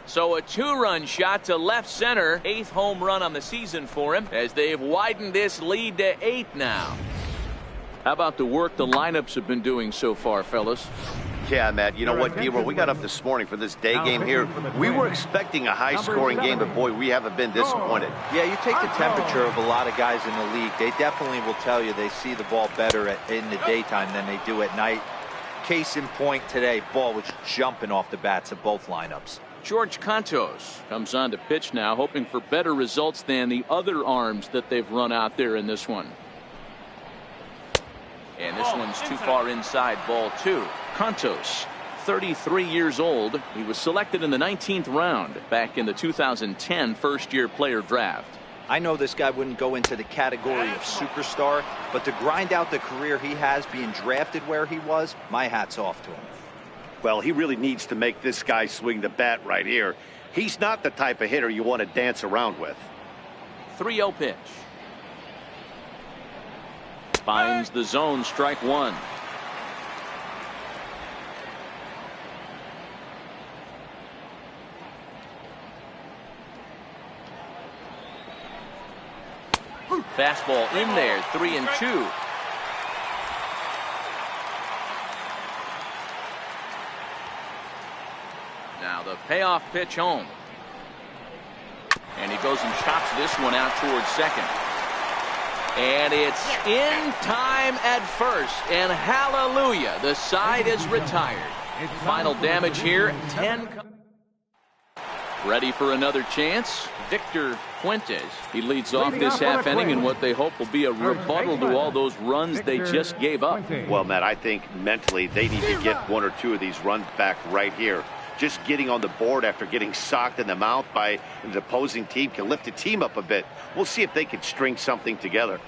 So a 2-run shot to left center. 8th home run on the season for him, as they've widened this lead to 8 now. How about the work the lineups have been doing so far, fellas? Yeah, Matt, you know what, D-Row, we got up this morning for this day game here. We were expecting a high-scoring game, but boy, we haven't been disappointed. Yeah, you take the temperature of a lot of guys in the league. They definitely will tell you they see the ball better in the daytime than they do at night. Case in point today, ball was jumping off the bats of both lineups. George Cantos comes on to pitch now, hoping for better results than the other arms that they've run out there in this one. And this one's too far inside, ball 2. Cantos, 33 years old. He was selected in the 19th round back in the 2010 first-year player draft. I know this guy wouldn't go into the category of superstar, but to grind out the career he has being drafted where he was, my hat's off to him. Well, he really needs to make this guy swing the bat right here. He's not the type of hitter you want to dance around with. 3-0 pitch. Finds the zone, strike 1. Fastball in there, 3-2. Now the payoff pitch home. And he goes and chops this one out towards second. And it's in time at first. And hallelujah, the side is retired. Final damage here, 10. Ready for another chance, Victor Fuentes. He leads off this half inning in what they hope will be a rebuttal to all those runs they just gave up. Well, Matt, I think mentally they need to get 1 or 2 of these runs back right here. Just getting on the board after getting socked in the mouth by an opposing team can lift the team up a bit. We'll see if they can string something together.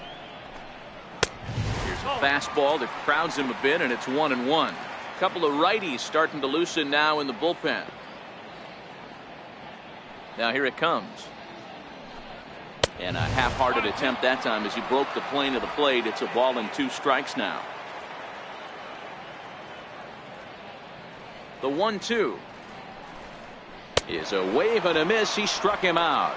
Here's a fastball that crowds him a bit, and it's 1-1. A couple of righties starting to loosen now in the bullpen. Now here it comes. And a half-hearted attempt that time as he broke the plane of the plate. It's a ball and 2 strikes now. The 1-2 is a wave and a miss. He struck him out.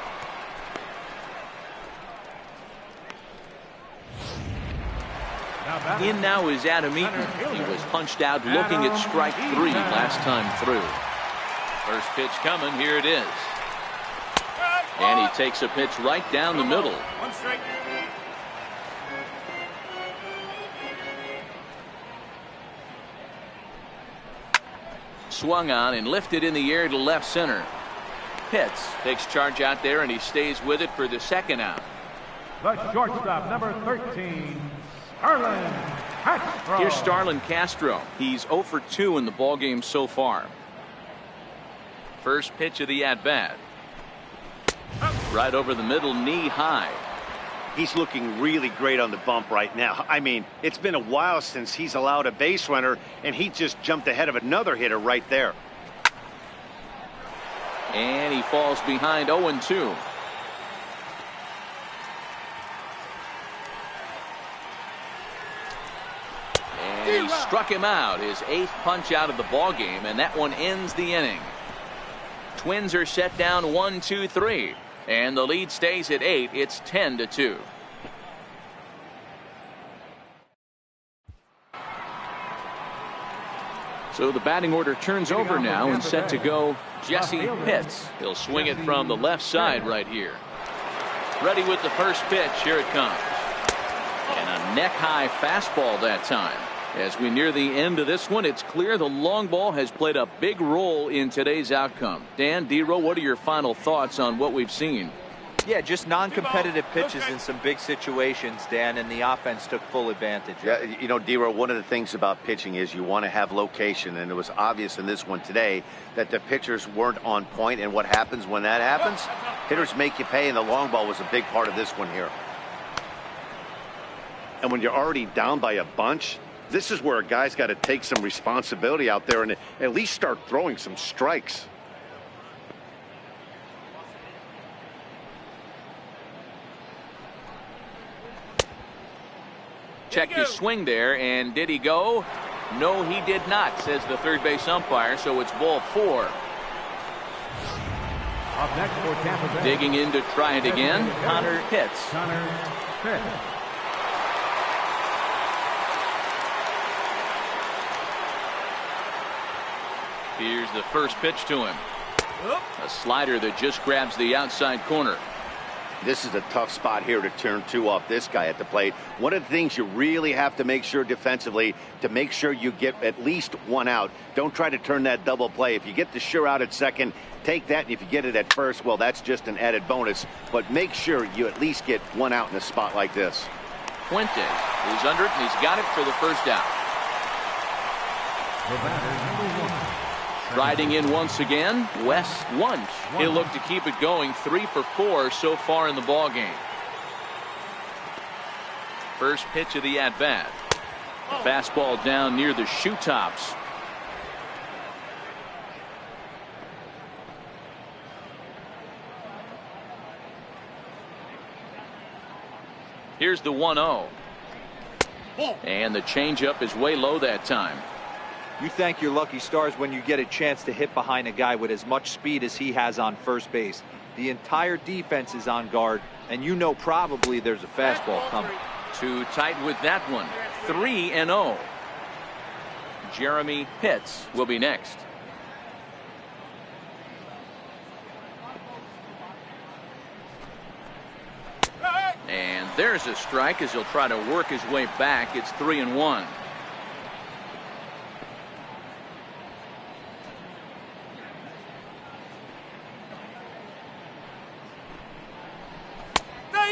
In now is Adam Eaton. He was punched out looking at strike 3 last time through. First pitch coming. Here it is. And he takes a pitch right down the middle. One strike. Swung on and lifted in the air to left center. Pitts takes charge out there, and he stays with it for the second out. The shortstop, number 13, Starlin Castro. Here's Starlin Castro. He's 0 for 2 in the ballgame so far. First pitch of the at-bat. Right over the middle, knee high. He's looking really great on the bump right now. I mean, it's been a while since he's allowed a base runner, and he just jumped ahead of another hitter right there. And he falls behind 0-2. And he struck him out, his 8th punch out of the ballgame, and that one ends the inning. Twins are set down 1-2-3, and the lead stays at 8. It's 10-2. So the batting order turns over now, and set to go Jesse Pitts. He'll swing it from the left side right here. Ready with the first pitch. Here it comes. And a neck-high fastball that time. As we near the end of this one, it's clear the long ball has played a big role in today's outcome. Dan, Dero, what are your final thoughts on what we've seen? Yeah, just non-competitive pitches in some big situations, Dan, and the offense took full advantage. Yeah, you know, Dero, one of the things about pitching is you want to have location, and it was obvious in this one today that the pitchers weren't on point, and what happens when that happens? Hitters make you pay, and the long ball was a big part of this one here. And when you're already down by a bunch, this is where a guy's got to take some responsibility out there and at least start throwing some strikes. Check his swing there, and did he go? No, he did not, says the third base umpire, so it's ball 4. Up next for Tampa Bay. Digging in to try it again, Connor Pitts. Connor Pitts. Here's the first pitch to him. A slider that just grabs the outside corner. This is a tough spot here to turn 2 off this guy at the plate. One of the things you really have to make sure defensively to make sure you get at least 1 out. Don't try to turn that double play. If you get the sure out at second, take that, and if you get it at first, well, that's just an added bonus. But make sure you at least get 1 out in a spot like this. Fuentes is under it, and he's got it for the first out. The batter, number 1. Riding in once again, Wes Wunsch. He'll look to keep it going. 3 for 4 so far in the ball game. First pitch of the at-bat. Fastball down near the shoe tops. Here's the 1-0. And the changeup is way low that time. You thank your lucky stars when you get a chance to hit behind a guy with as much speed as he has on first base. The entire defense is on guard, and you know probably there's a fastball coming. Too tight with that one. 3-0. Jeremy Pitts will be next. And there's a strike as he'll try to work his way back. It's 3-1.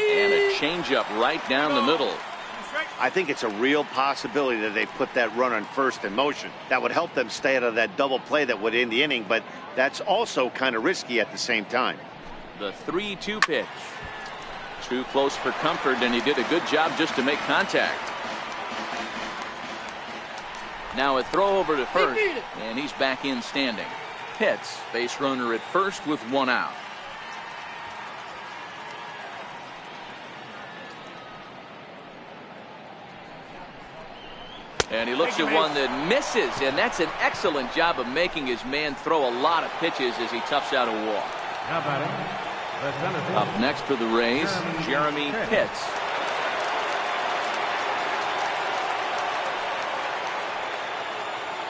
And a changeup right down the middle. I think it's a real possibility that they put that runner on first in motion. That would help them stay out of that double play that would end the inning, but that's also kind of risky at the same time. The 3-2 pitch. Too close for comfort, and he did a good job just to make contact. Now a throw over to first, and he's back in standing. Pitts, base runner at first with 1 out. And he looks at one that misses, and that's an excellent job of making his man throw a lot of pitches as he toughs out a walk. Now batting, the center fielder. Up next for the Rays, Jeremy Pitts.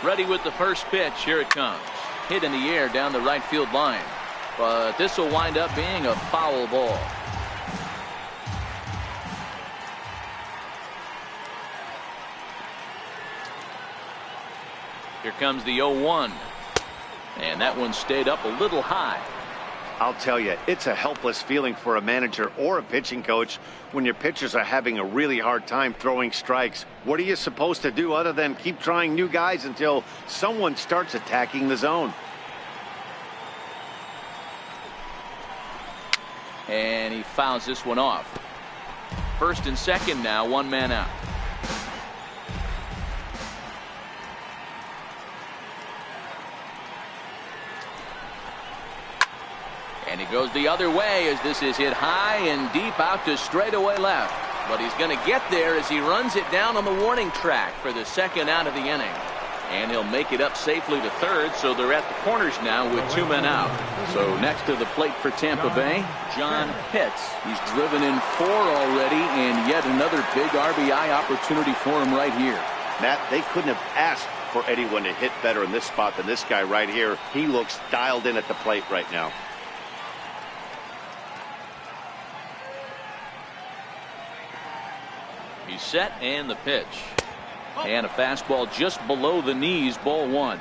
Ready with the first pitch. Here it comes. hit in the air down the right field line. But this will wind up being a foul ball. Here comes the 0-1. And that one stayed up a little high. I'll tell you, it's a helpless feeling for a manager or a pitching coach when your pitchers are having a really hard time throwing strikes. What are you supposed to do other than keep trying new guys until someone starts attacking the zone? And he fouls this one off. First and second now, one man out. And he goes the other way as this is hit high and deep out to straightaway left. But he's going to get there as he runs it down on the warning track for the second out of the inning. And he'll make it up safely to third, so they're at the corners now with two men out. So next to the plate for Tampa Bay, John Pitts. He's driven in 4 already, and yet another big RBI opportunity for him right here. Matt, they couldn't have asked for anyone to hit better in this spot than this guy right here. He looks dialed in at the plate right now. He's set, and the pitch. And a fastball just below the knees, ball 1.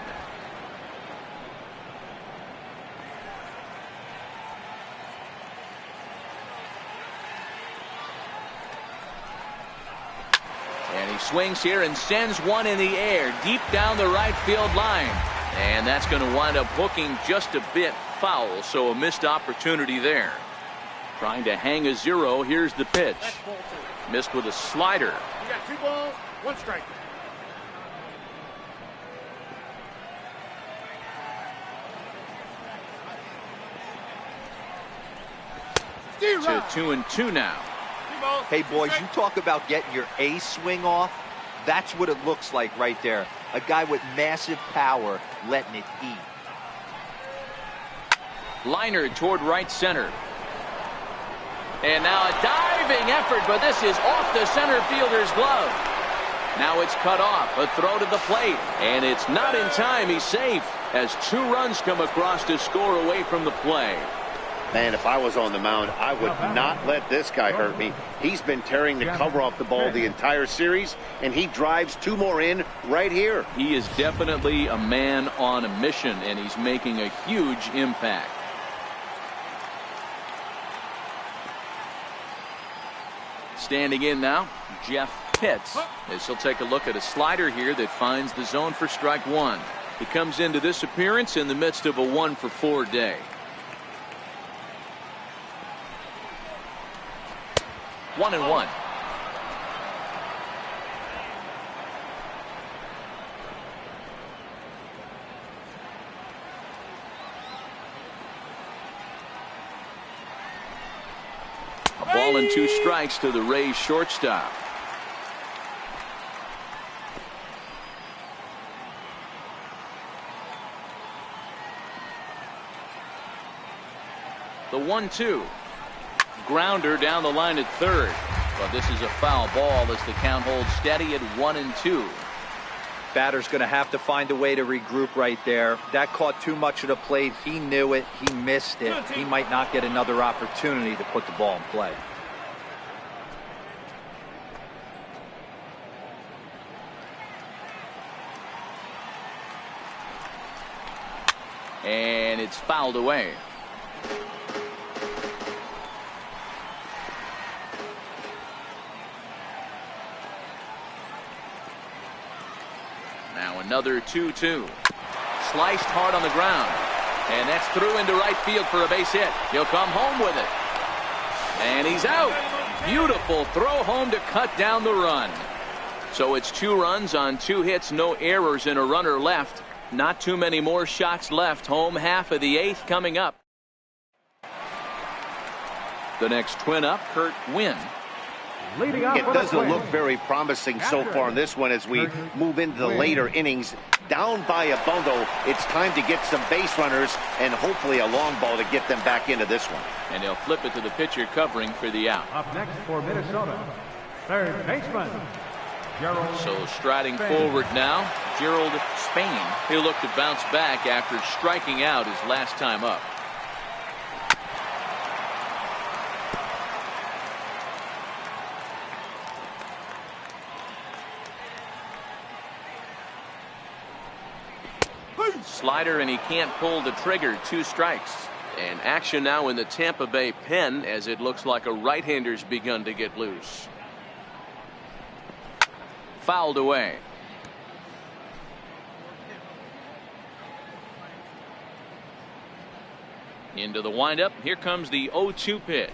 And he swings here and sends one in the air deep down the right field line. And that's going to wind up hooking just a bit foul, so a missed opportunity there. Trying to hang a 0. Here's the pitch. Missed with a slider. You got 2 balls, 1 strike. To 2-2 now. Hey, boys, you talk about getting your A swing off. That's what it looks like right there. A guy with massive power letting it eat. Liner toward right center. And now a diving effort, but this is off the center fielder's glove. Now it's cut off. A throw to the plate. And it's not in time. He's safe as 2 runs come across to score away from the play. Man, if I was on the mound, I would not let this guy hurt me. He's been tearing the cover off the ball the entire series, and he drives 2 more in right here. He is definitely a man on a mission, and he's making a huge impact. Standing in now, Jeff Pitts, as he'll take a look at a slider here that finds the zone for strike 1. He comes into this appearance in the midst of a 1-for-4 day. 1-1. A ball and 2 strikes to the Rays shortstop. The 1-2. Grounder down the line at third. But this is a foul ball as the count holds steady at 1-2. Batter's going to have to find a way to regroup right there. That caught too much of the plate. He knew it. He missed it. He might not get another opportunity to put the ball in play. And it's fouled away. Now another 2-2. Sliced hard on the ground. And that's through into right field for a base hit. He'll come home with it. And he's out. Beautiful throw home to cut down the run. So it's 2 runs on 2 hits, no errors, and a runner left. Not too many more shots left. Home half of the 8th coming up. The next twin up, Kurt Wynn. It doesn't look very promising so far in this one as we move into the later innings. Down by a bundle, it's time to get some base runners and hopefully a long ball to get them back into this one. And they'll flip it to the pitcher covering for the out. Up next for Minnesota, third baseman, Gerald So striding Spain. forward now, Gerald Spain. He'll look to bounce back after striking out his last time up. Slider, and he can't pull the trigger. 2 strikes. And action now in the Tampa Bay pen as it looks like a right-hander's begun to get loose. Fouled away. Into the windup. Here comes the 0-2 pitch.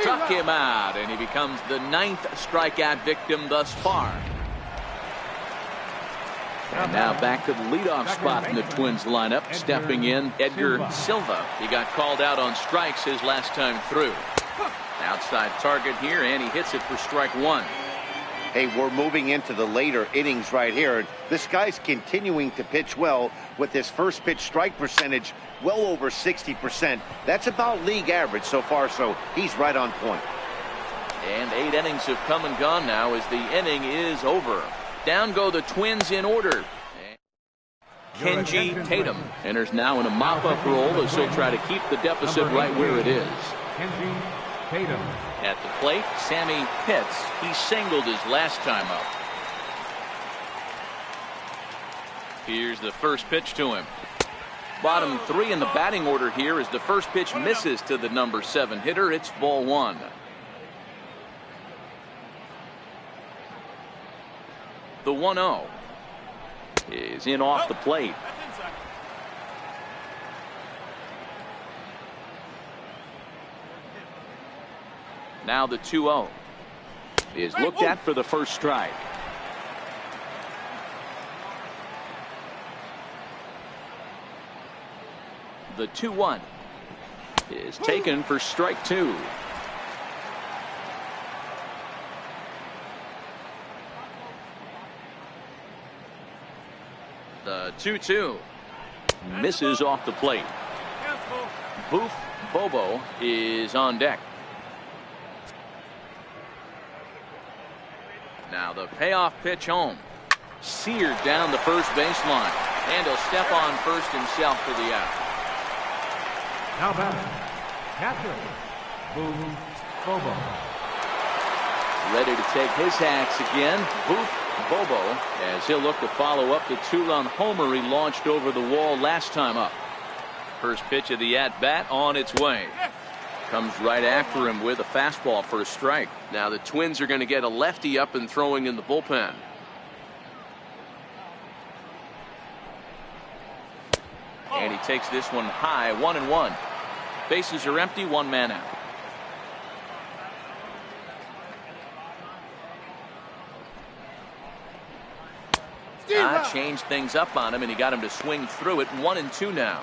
Struck him out, and he becomes the 9th strikeout victim thus far. And now back to the leadoff spot in the Twins lineup. Stepping in, Edgar Silva. He got called out on strikes his last time through. Outside target here, and he hits it for strike 1. Hey, we're moving into the later innings right here. This guy's continuing to pitch well with his first pitch strike percentage well over 60%. That's about league average so far, so he's right on point. And 8 innings have come and gone now as the inning is over. Down go the Twins in order. Kenji Tatum enters now in a mop-up role as he'll try to keep the deficit right where it is. Kenji Tatum. At the plate, Sammy Pitts. He singled his last time up. Here's the first pitch to him. Bottom 3 in the batting order here as the first pitch misses to the number 7 hitter. It's ball 1. The 1-0 is in off the plate. Now the 2-0 is looked at for the first strike. The 2-1 is taken for strike 2. The 2-2 misses off the plate. Boof Bobo is on deck. Now the payoff pitch home. Seared down the first baseline. And he'll step on first himself for the out. Now back, catcher, Boof Bobo. Ready to take his hacks again. Boof Bobo, as he'll look to follow up the 2-run homer he launched over the wall last time up. First pitch of the at-bat on its way. Comes right after him with a fastball for a strike. Now the Twins are going to get a lefty up and throwing in the bullpen. And he takes this one high, 1-1. Bases are empty, 1 man out. Changed things up on him, and he got him to swing through it. 1-2 now.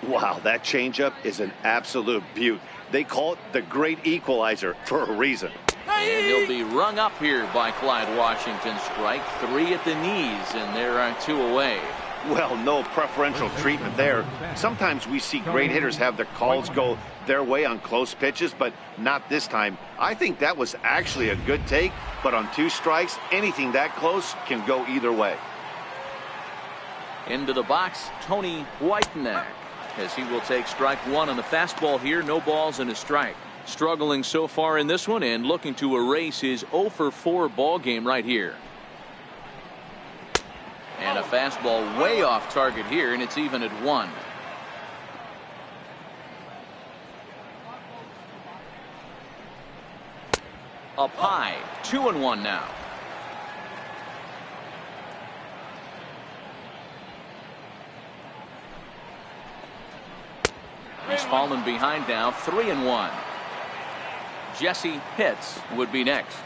Wow, that changeup is an absolute beaut. They call it the great equalizer for a reason. And he'll be rung up here by Clyde Washington. Strike 3 at the knees, and there are 2 away. Well, no preferential treatment there. Sometimes we see great hitters have their calls go their way on close pitches, but not this time. I think that was actually a good take, but on 2 strikes, anything that close can go either way. Into the box, Tony Whitenack, as he will take strike 1 on the fastball here. No balls and a strike. Struggling so far in this one and looking to erase his 0-for-4 ball game right here. And a fastball way off target here, and it's even at 1. Up high, 2-1 now. He's fallen behind now, 3-1. Jesse Pitts would be next.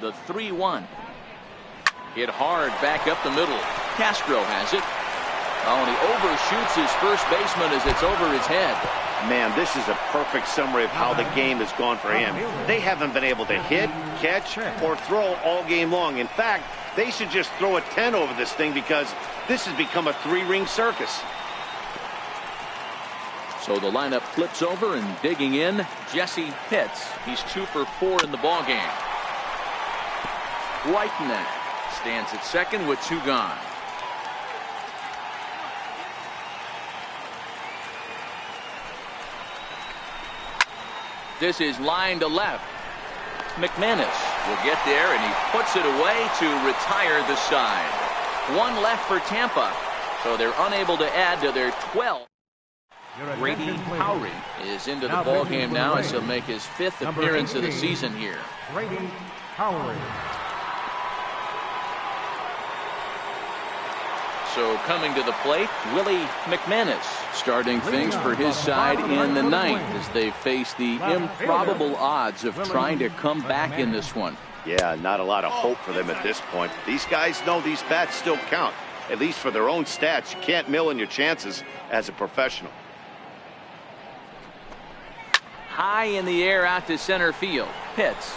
The 3-1. Hit hard back up the middle. Castro has it. Oh, and he overshoots his first baseman as it's over his head. Man, this is a perfect summary of how the game has gone for him. They haven't been able to hit, catch, or throw all game long. In fact, they should just throw a 10 over this thing because this has become a 3-ring circus. So the lineup flips over, and digging in, Jesse Pitts. He's 2 for 4 in the ballgame. Whitener stands at second with 2 gone. This is line to left. McManus will get there, and he puts it away to retire the side. 1 left for Tampa, so they're unable to add to their 12. Grady Howry is into the ballgame now as he'll make his 5th appearance of the season here. Grady Howry. So coming to the plate, Willie McManus starting things for his side in the 9th as they face the improbable odds of trying to come back in this one. Yeah, not a lot of hope for them at this point. These guys know these bats still count, at least for their own stats. You can't mill in your chances as a professional. High in the air out to center field. Pitts.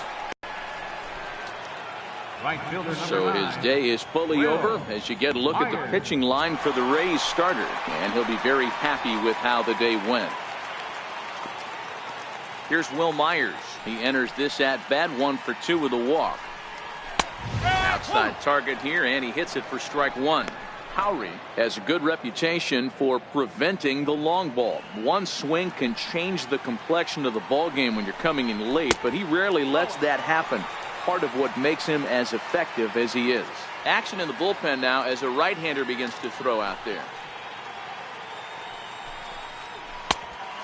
Right fielder So his day is fully over as you get a look at the pitching line for the Rays starter, and he'll be very happy with how the day went. Here's Will Myers. He enters this at bat 1 for 2 with a walk. Outside target here, and he hits it for strike 1. Howry has a good reputation for preventing the long ball. One swing can change the complexion of the ball game when you're coming in late, but he rarely lets that happen. Part of what makes him as effective as he is. Action in the bullpen now as a right-hander begins to throw out there.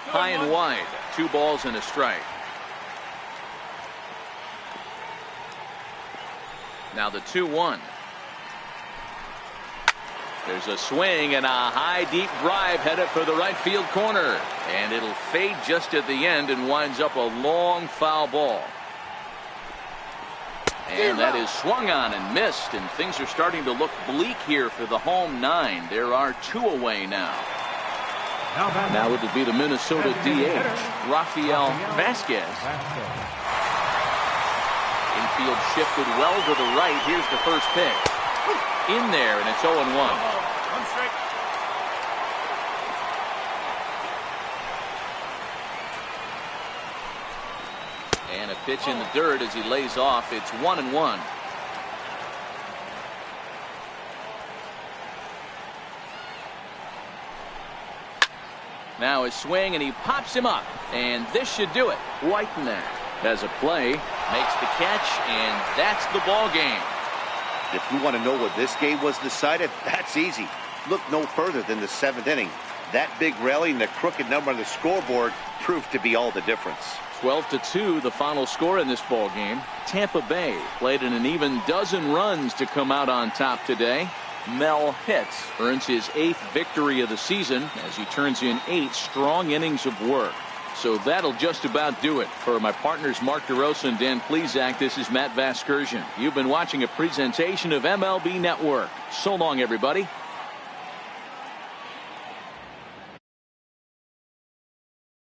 High and wide. 2 balls and a strike. Now the 2-1. There's a swing and a high deep drive headed for the right field corner, and it'll fade just at the end and winds up a long foul ball. And that is swung on and missed, and things are starting to look bleak here for the home 9. There are 2 away now. Now it'll be the Minnesota DH, Rafael Vasquez. Infield shifted well to the right. Here's the first pitch. In there, and it's 0-1. And a pitch in the dirt as he lays off. It's 1-1. Now his swing, and he pops him up, and this should do it. Whitener has a play, makes the catch, and that's the ball game. If you want to know what this game was decided, that's easy. Look no further than the 7th inning. That big rally and the crooked number on the scoreboard proved to be all the difference. 12-2 the final score in this ball game. Tampa Bay played in an even dozen runs to come out on top today. Mel Pitts earns his 8th victory of the season as he turns in 8 strong innings of work. So that'll just about do it. For my partners Mark DeRosa and Dan Plesac, this is Matt Vasgersian. You've been watching a presentation of MLB Network. So long, everybody.